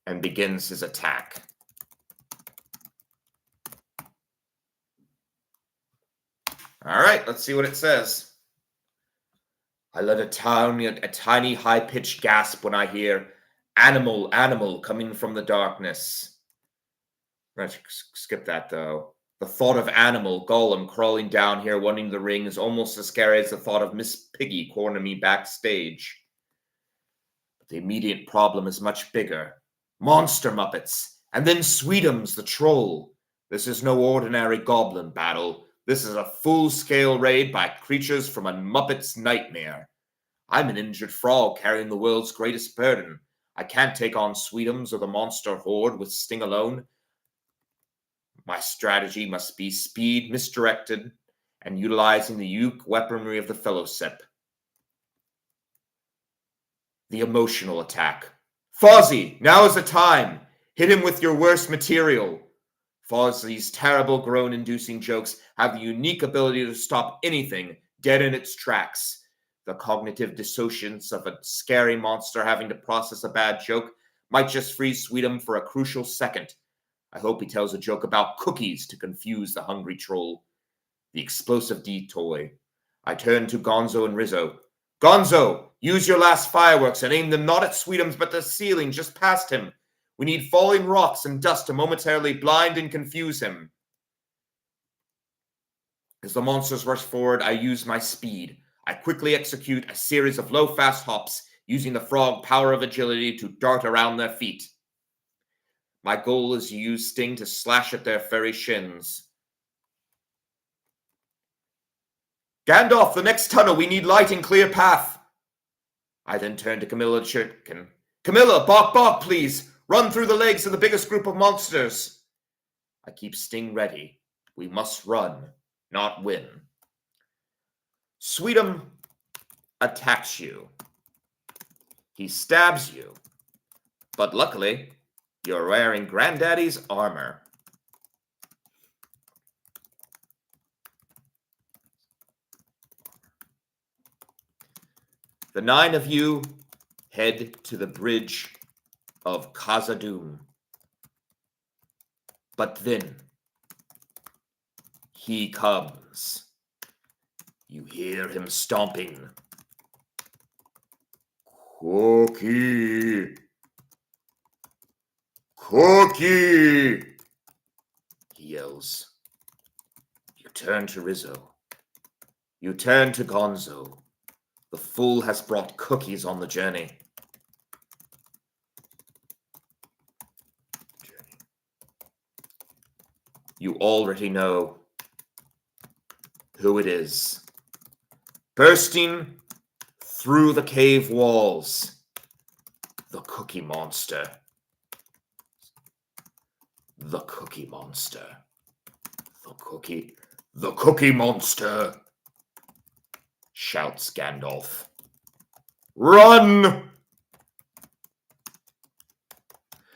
and begins his attack. All right, let's see what it says. I let a tiny high-pitched gasp when I hear animal, animal coming from the darkness. I'm going to skip that, though. The thought of animal, Gollum, crawling down here wanting the ring is almost as scary as the thought of Miss Piggy cornering me backstage. But the immediate problem is much bigger. Monster Muppets, and then Sweetums the troll. This is no ordinary goblin battle. This is a full-scale raid by creatures from a Muppet's nightmare. I'm an injured frog carrying the world's greatest burden. I can't take on Sweetums or the monster horde with Sting alone. My strategy must be speed misdirected and utilizing the unique weaponry of the fellowship. The emotional attack. Fozzy, now is the time. Hit him with your worst material. Fozzy's terrible groan-inducing jokes have the unique ability to stop anything dead in its tracks. The cognitive dissonance of a scary monster having to process a bad joke might just freeze Sweetum for a crucial second. I hope he tells a joke about cookies to confuse the hungry troll. The explosive D-toy. I turn to Gonzo and Rizzo. Gonzo, use your last fireworks and aim them not at Sweetums but the ceiling just past him. We need falling rocks and dust to momentarily blind and confuse him. As the monsters rush forward, I use my speed. I quickly execute a series of low, fast hops, using the frog power of agility to dart around their feet. My goal is to use Sting to slash at their furry shins. Gandalf, the next tunnel, we need light and clear path. I then turn to Camilla Chirkin. Camilla, bark, bark, please. Run through the legs of the biggest group of monsters. I keep Sting ready. We must run, not win. Sweetum attacks you. He stabs you. But luckily, you're wearing Granddaddy's armor. The 9 of you head to the bridge of Khazad-dûm. But then he comes. You hear him stomping. Cookie! Cookie! He yells. You turn to Rizzo. You turn to Gonzo. The fool has brought cookies on the journey. You already know who it is. Bursting through the cave walls, the Cookie Monster. The Cookie Monster. The Cookie Monster, shouts Gandalf. Run!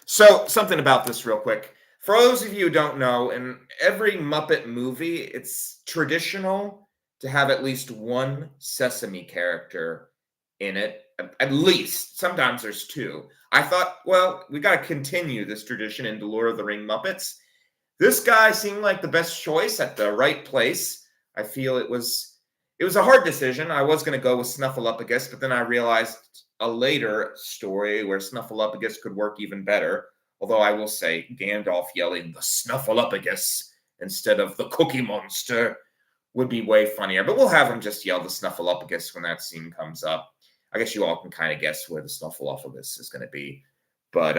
So, something about this real quick. For those of you who don't know, in every Muppet movie, it's traditional to have at least one Sesame character in it. At least. Sometimes there's two. I thought, well, we got to continue this tradition into Lord of the Ring Muppets. This guy seemed like the best choice at the right place. I feel it was a hard decision. I was going to go with Snuffleupagus, but then I realized a later story where Snuffleupagus could work even better. Although I will say Gandalf yelling the Snuffleupagus instead of the Cookie Monster would be way funnier. But we'll have him just yell the Snuffleupagus when that scene comes up. I guess you all can kind of guess where the Snuffleupagus is going to be. But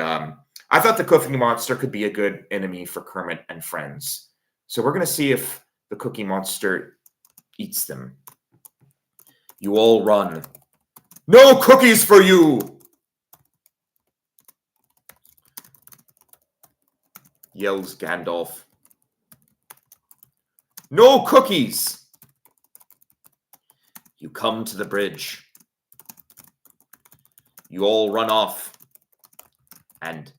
I thought the Cookie Monster could be a good enemy for Kermit and friends. So we're going to see if the Cookie Monster eats them. You all run. No cookies for you! Yells Gandalf. No cookies! You come to the bridge. You all run off. And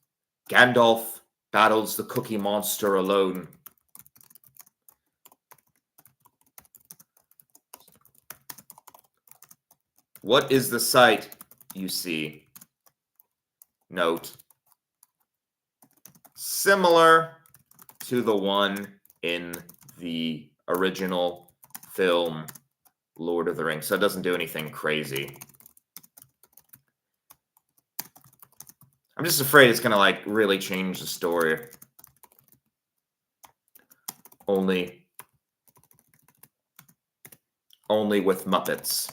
Gandalf battles the Cookie Monster alone. What is the sight you see? Note. Similar to the one in the original film, Lord of the Rings. So it doesn't do anything crazy. I'm just afraid it's going to, really change the story. Only with Muppets.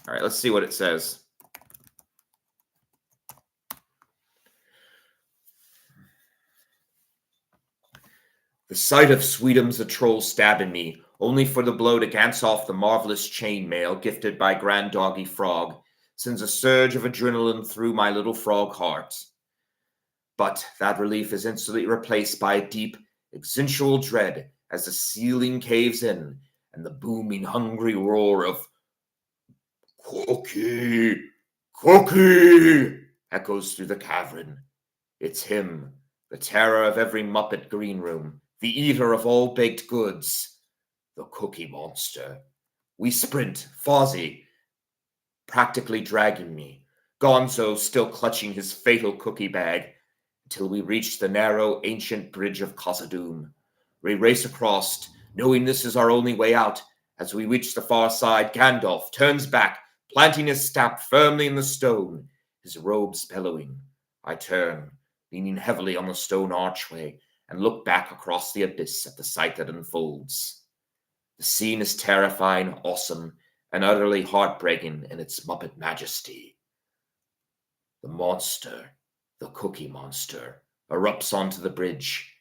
All right, let's see what it says. The sight of Sweetums the troll stabbing me, only for the blow to dance off the marvelous chainmail gifted by Grand Doggy Frog, sends a surge of adrenaline through my little frog heart. But that relief is instantly replaced by a deep, existential dread as the ceiling caves in and the booming, hungry roar of "Cookie! Cookie!" echoes through the cavern. It's him, the terror of every Muppet green room, the eater of all baked goods, the Cookie Monster. We sprint, Fozzy practically dragging me, Gonzo still clutching his fatal cookie bag, until we reach the narrow, ancient bridge of Khazad-dûm. We race across, knowing this is our only way out. As we reach the far side, Gandalf turns back, planting his staff firmly in the stone, his robes billowing. I turn, leaning heavily on the stone archway, and look back across the abyss at the sight that unfolds. The scene is terrifying, awesome, and utterly heartbreaking in its Muppet majesty. The monster, the Cookie Monster, erupts onto the bridge.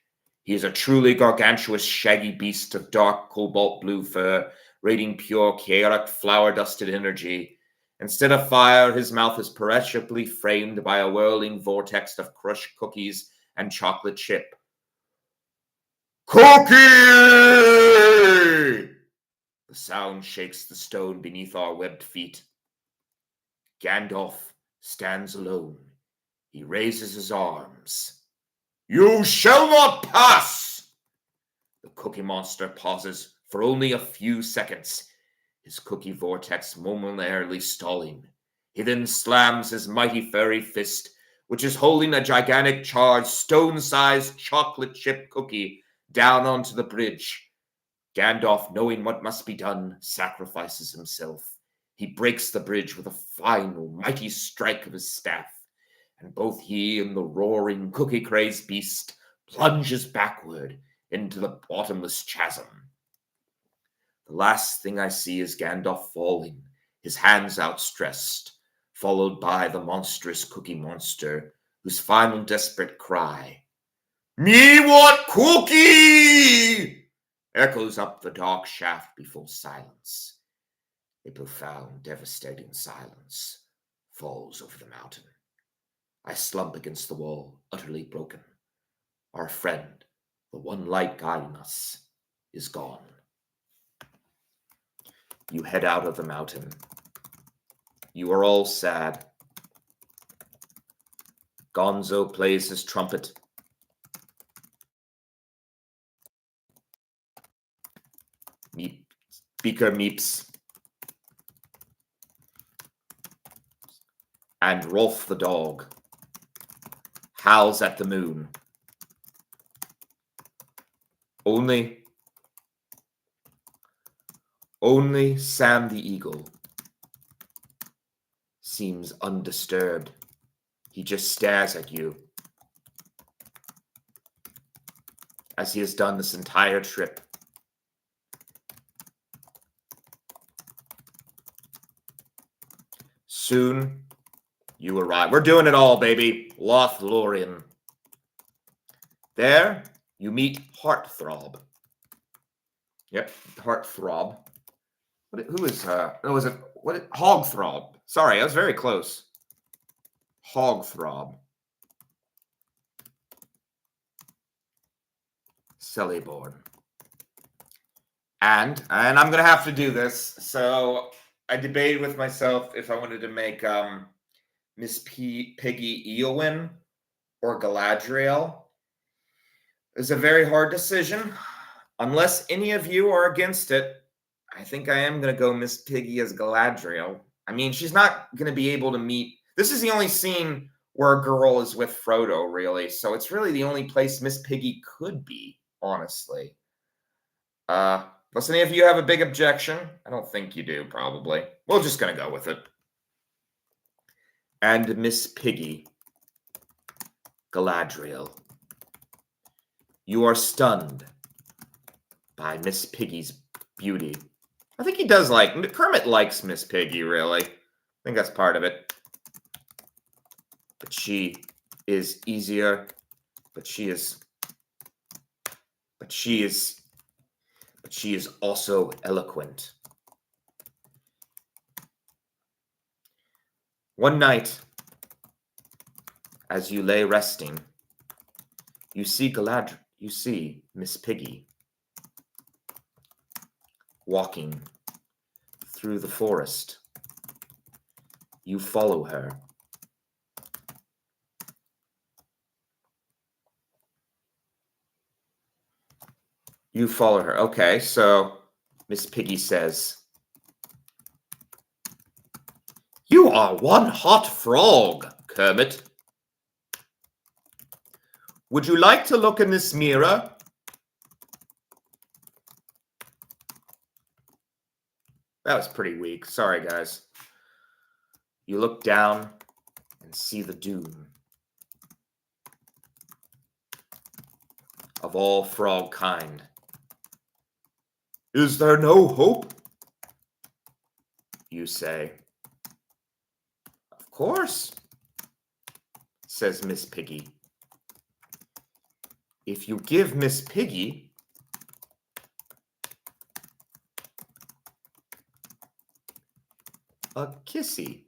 He is a truly gargantuous, shaggy beast of dark cobalt blue fur, radiating pure, chaotic, flower-dusted energy. Instead of fire, his mouth is perceptibly framed by a whirling vortex of crushed cookies and chocolate chip. Cookie! The sound shakes the stone beneath our webbed feet. Gandalf stands alone. He raises his arms. You shall not pass! The Cookie Monster pauses for only a few seconds, his cookie vortex momentarily stalling. He then slams his mighty furry fist, which is holding a gigantic charged stone-sized chocolate chip cookie, down onto the bridge. Gandalf, knowing what must be done, sacrifices himself. He breaks the bridge with a final, mighty strike of his staff, and both he and the roaring, cookie-crazed beast plunges backward into the bottomless chasm. The last thing I see is Gandalf falling, his hands outstretched, followed by the monstrous Cookie Monster, whose final desperate cry, "Me want cookie!" echoes up the dark shaft before silence. A profound, devastating silence falls over the mountain. I slump against the wall, utterly broken. Our friend, the one light guiding us, is gone. You head out of the mountain. You are all sad. Gonzo plays his trumpet. Beaker meeps. And Rolf the dog howls at the moon. Only Sam the Eagle seems undisturbed. He just stares at you, as he has done this entire trip. Soon, you arrive. We're doing it all, baby. Lothlorien. There, you meet Heartthrob. Yep, Heartthrob. Who is, was it, Hogthrob. Sorry, I was very close. Hogthrob. Celeborn. And I'm going to have to do this. So I debated with myself if I wanted to make Miss Piggy Eowyn or Galadriel. It's a very hard decision. Unless any of you are against it, I think I am going to go Miss Piggy as Galadriel. I mean, she's not going to be able to meet... This is the only scene where a girl is with Frodo, really. So it's really the only place Miss Piggy could be, honestly. Does any of you have a big objection? I don't think you do, probably. We're just going to go with it. And Miss Piggy, Galadriel. You are stunned by Miss Piggy's beauty. I think he does like... Kermit likes Miss Piggy, really. I think that's part of it. But she is easier. But she is also eloquent. One night, as you lay resting, you see Miss Piggy walking through the forest. You follow her. You follow her. Okay, so Miss Piggy says, "You are one hot frog, Kermit. Would you like to look in this mirror?" That was pretty weak. Sorry, guys. You look down and see the doom of all frog kind. "Is there no hope?" you say. "Of course," says Miss Piggy. "If you give Miss Piggy a kissy."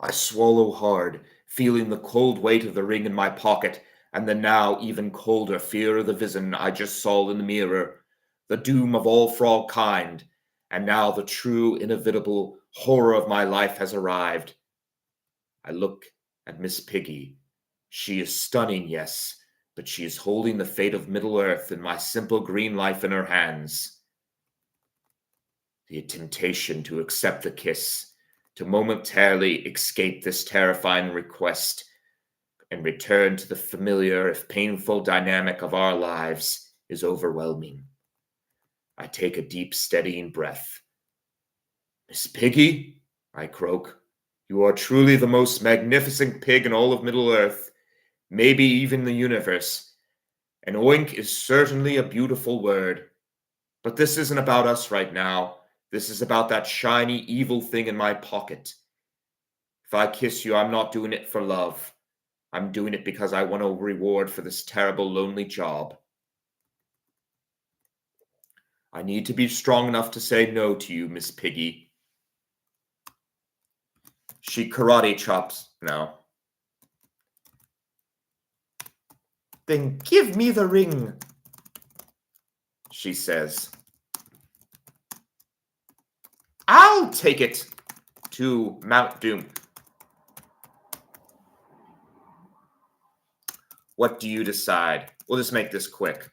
I swallow hard, feeling the cold weight of the ring in my pocket, and the now even colder fear of the vision I just saw in the mirror, the doom of all frog kind, and now the true, inevitable horror of my life has arrived. I look at Miss Piggy. She is stunning, yes, but she is holding the fate of Middle-earth and my simple green life in her hands. The temptation to accept the kiss, to momentarily escape this terrifying request and return to the familiar, if painful, dynamic of our lives is overwhelming. I take a deep, steadying breath. "Miss Piggy," I croak, "you are truly the most magnificent pig in all of Middle-earth, maybe even the universe. And oink is certainly a beautiful word. But this isn't about us right now. This is about that shiny, evil thing in my pocket. If I kiss you, I'm not doing it for love. I'm doing it because I want a reward for this terrible, lonely job. I need to be strong enough to say no to you, Miss Piggy." She karate chops. No. "Then give me the ring," she says. "I'll take it to Mount Doom." What do you decide? We'll just make this quick.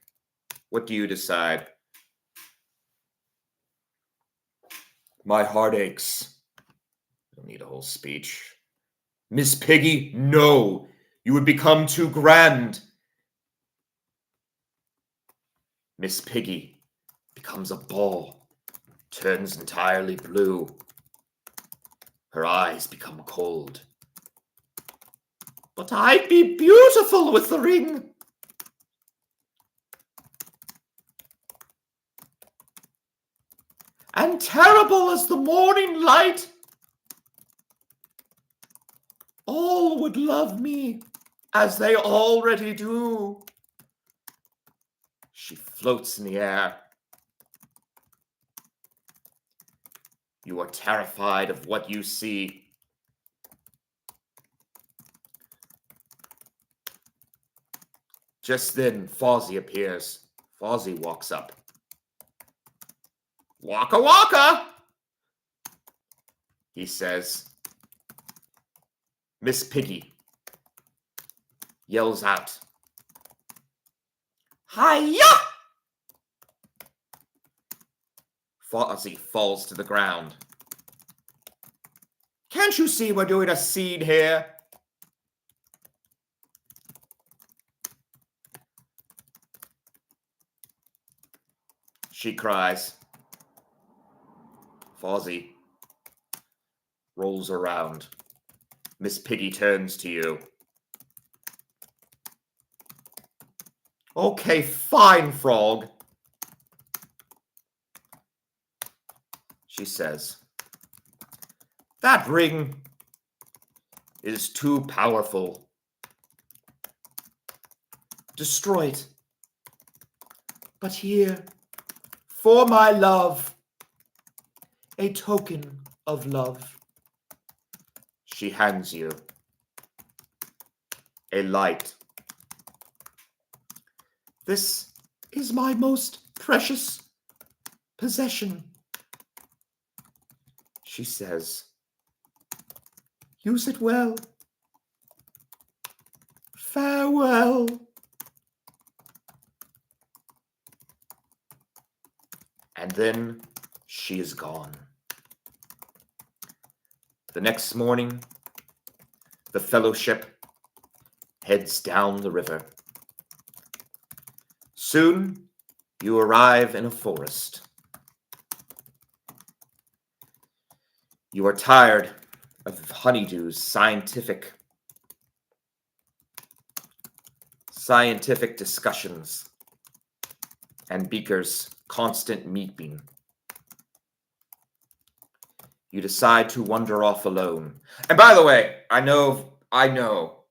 What do you decide? My heart aches. I don't need a whole speech. "Miss Piggy, no! You would become too grand." Miss Piggy becomes a ball, turns entirely blue. Her eyes become cold. "But I'd be beautiful with the ring." "And terrible as the morning light." "All would love me, as they already do. She floats in the air. You are terrified of what you see. Just then, Fozzy appears. Fozzy walks up. Waka waka, he says. Miss Piggy yells out, Hiya! Fozzy falls to the ground. Can't you see we're doing a scene here? She cries. Fozzy rolls around. Miss Piggy turns to you. Okay, fine, Frog, she says. That ring is too powerful. Destroy it. But here, for my love, a token of love. She hands you a light. This is my most precious possession, she says. Use it well. Farewell. And then she is gone. The next morning, the fellowship heads down the river. Soon, you arrive in a forest. You are tired of Honeydew's scientific discussions and Beaker's constant meeting. You decide to wander off alone. And by the way, I know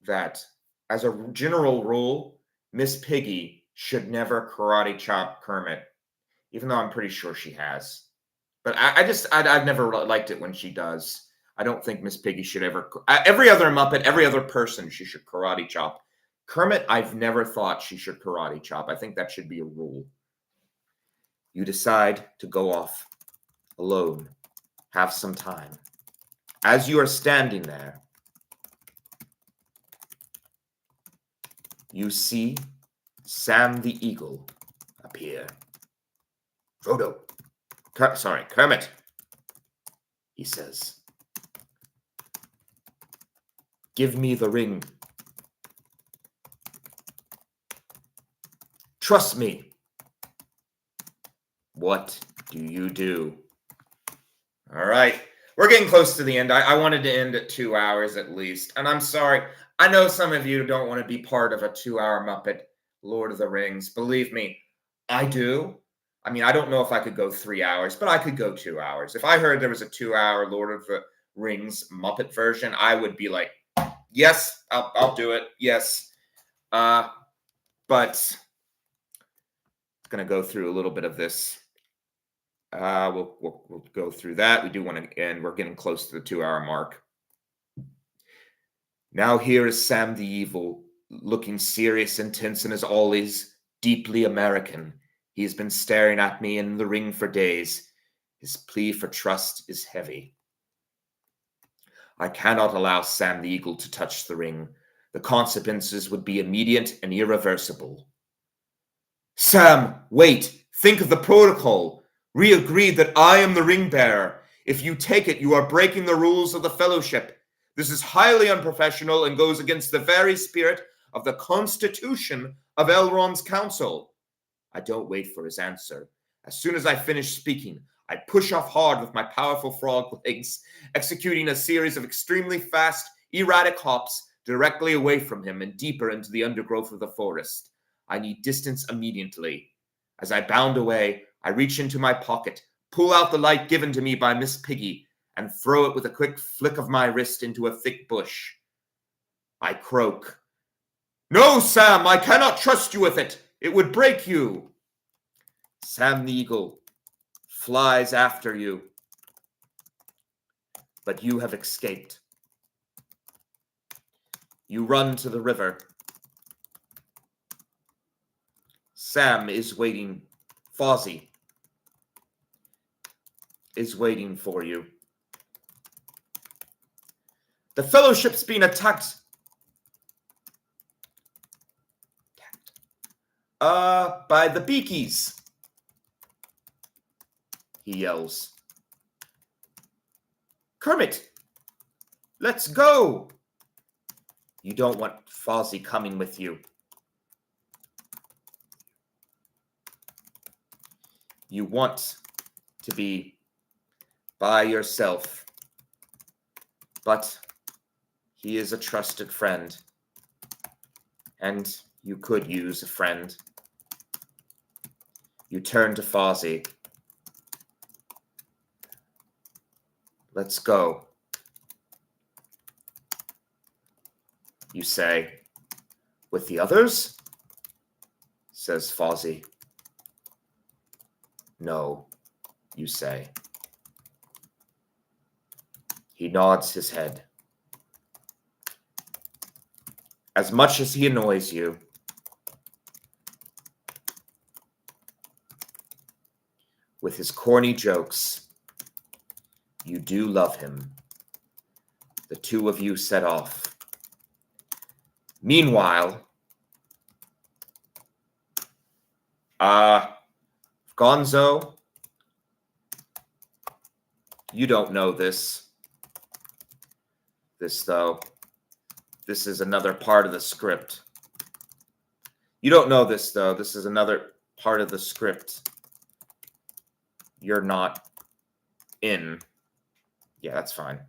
that as a general rule, Miss Piggy should never karate chop Kermit, even though I'm pretty sure she has. But I've never liked it when she does. I don't think Miss Piggy should ever. Every other Muppet, every other person, she should karate chop. Kermit, I've never thought she should karate chop. I think that should be a rule. You decide to go off alone, have some time. As you are standing there, you see Sam the Eagle appear. Kermit, he says. Give me the ring. Trust me. What do you do? All right. We're getting close to the end. I wanted to end at 2 hours at least. And I'm sorry. I know some of you don't want to be part of a 2-hour Muppet Lord of the Rings. Believe me, I do. I mean, I don't know if I could go 3 hours, but I could go 2 hours. If I heard there was a 2-hour Lord of the Rings Muppet version, I would be like, yes, I'll do it. Yes. But going to go through a little bit of this. We'll go through that. We do want to end. We're getting close to the 2-hour mark. Now here is Sam the Evil, looking serious, intense, and as always, deeply American. He has been staring at me in the ring for days. His plea for trust is heavy. I cannot allow Sam the Eagle to touch the ring. The consequences would be immediate and irreversible. Sam, wait. Think of the protocol. We agreed that I am the ring bearer. If you take it, you are breaking the rules of the fellowship. This is highly unprofessional and goes against the very spirit of the Constitution of Elrond's Council. I don't wait for his answer. As soon as I finish speaking, I push off hard with my powerful frog legs, executing a series of extremely fast, erratic hops directly away from him and deeper into the undergrowth of the forest. I need distance immediately. As I bound away, I reach into my pocket, pull out the light given to me by Miss Piggy, and throw it with a quick flick of my wrist into a thick bush. I croak. No, Sam, I cannot trust you with it. It would break you. Sam the eagle flies after you. But you have escaped. You run to the river. Sam is waiting. Fozzy is waiting for you. The Fellowship's been attacked. By the Beakies. He yells. Kermit, let's go. You don't want Fozzy coming with you. You want to be by yourself. But he is a trusted friend. And you could use a friend. You turn to Fozzy. Let's go. You say, with the others? Says Fozzy. No, you say. He nods his head. As much as he annoys you, with his corny jokes, you do love him. The two of you set off. Meanwhile, Gonzo, you don't know this. This is another part of the script. You don't know this, though. This is another part of the script. You're not in. Yeah, that's fine.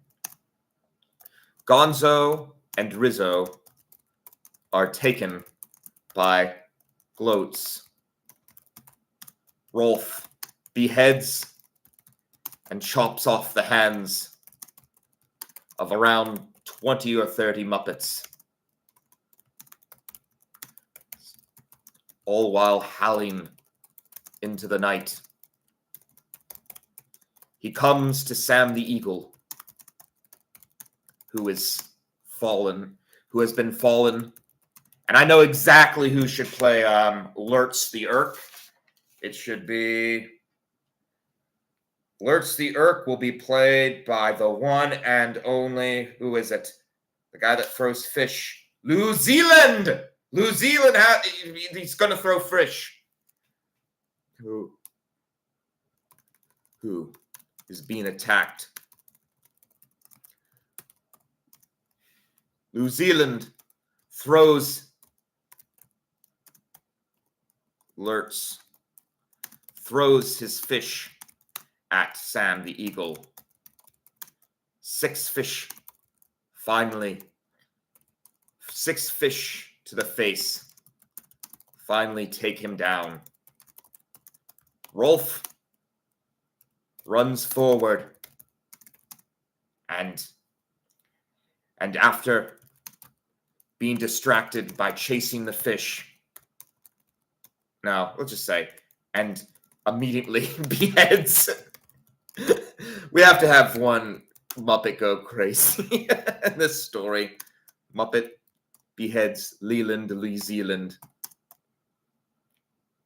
Gonzo and Rizzo are taken by gloats. Rolf beheads and chops off the hands of around 20 or 30 Muppets, all while howling into the night. He comes to Sam the Eagle, who has been fallen. And I know exactly who should play Lurtz the Urk. It should be... Lurtz the Urk will be played by the one and only, who is it? The guy that throws fish. New Zealand! New Zealand, he's going to throw fish. Who is being attacked? New Zealand throws his fish at Sam the Eagle. 6 fish, finally. 6 fish to the face. Finally take him down. Rolf runs forward. And after being distracted by chasing the fish, no, let's just say, and immediately beheads. We have to have one Muppet go crazy in this story. Muppet beheads Leland, New Zealand.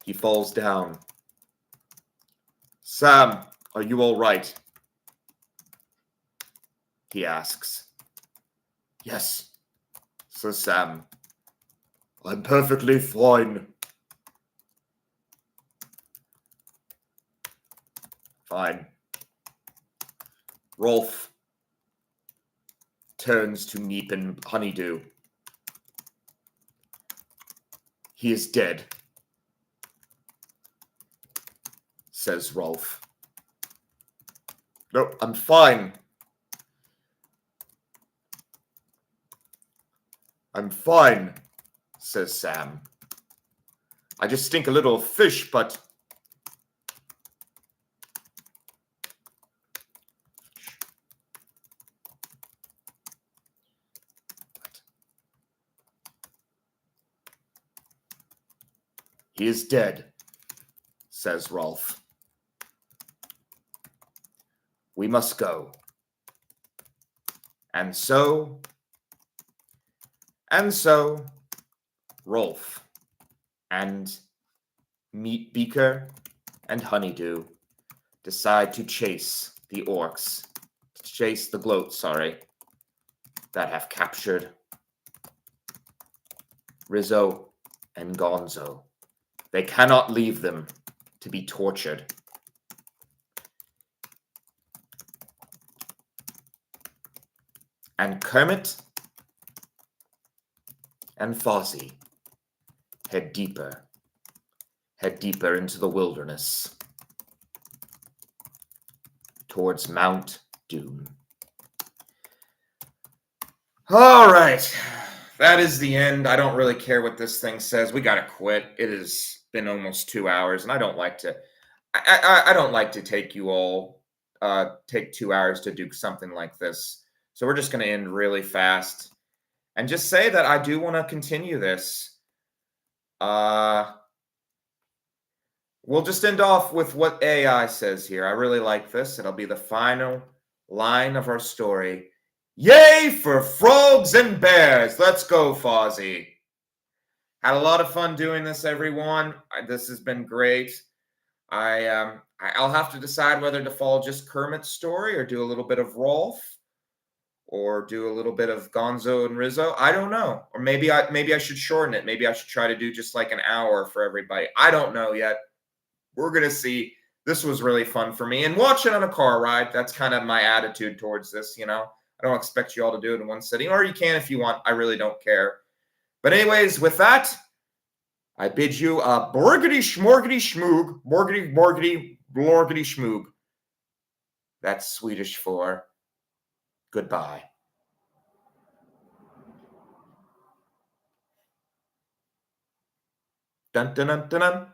He falls down. Sam, are you all right? He asks. Yes, says Sam. I'm perfectly fine. Fine. Rolf turns to Neep and Honeydew. He is dead, says Rolf. No, I'm fine. I'm fine, says Sam. I just stink a little of fish, but... He is dead, says Rolf. We must go. And so, Rolf and Meat Beaker and Honeydew decide to chase the orcs, the gloats, that have captured Rizzo and Gonzo. They cannot leave them to be tortured. And Kermit and Fozzy head deeper into the wilderness towards Mount Doom. All right, that is the end. I don't really care what this thing says. We gotta quit. It has been almost 2 hours, and I don't like to. I don't like to take you all take 2 hours to do something like this. So we're just gonna end really fast, and just say that I do want to continue this. We'll just end off with what AI says here. I really like this. It'll be the final line of our story. Yay for frogs and bears. Let's go, Fozzy. Had a lot of fun doing this, everyone. This has been great. I'll have to decide whether to follow just Kermit's story or do a little bit of Rolf or do a little bit of Gonzo and Rizzo. I don't know. Or maybe I should shorten it. Maybe I should try to do just like an hour for everybody. I don't know yet. We're going to see. This was really fun for me. And watch it on a car ride. That's kind of my attitude towards this, you know. I don't expect you all to do it in one sitting. Or you can if you want. I really don't care. But anyways, with that, I bid you a borgity schmorgity schmoog. Borgity, borgity, blorgity schmoog. That's Swedish for goodbye. Dun dun dun dun dun.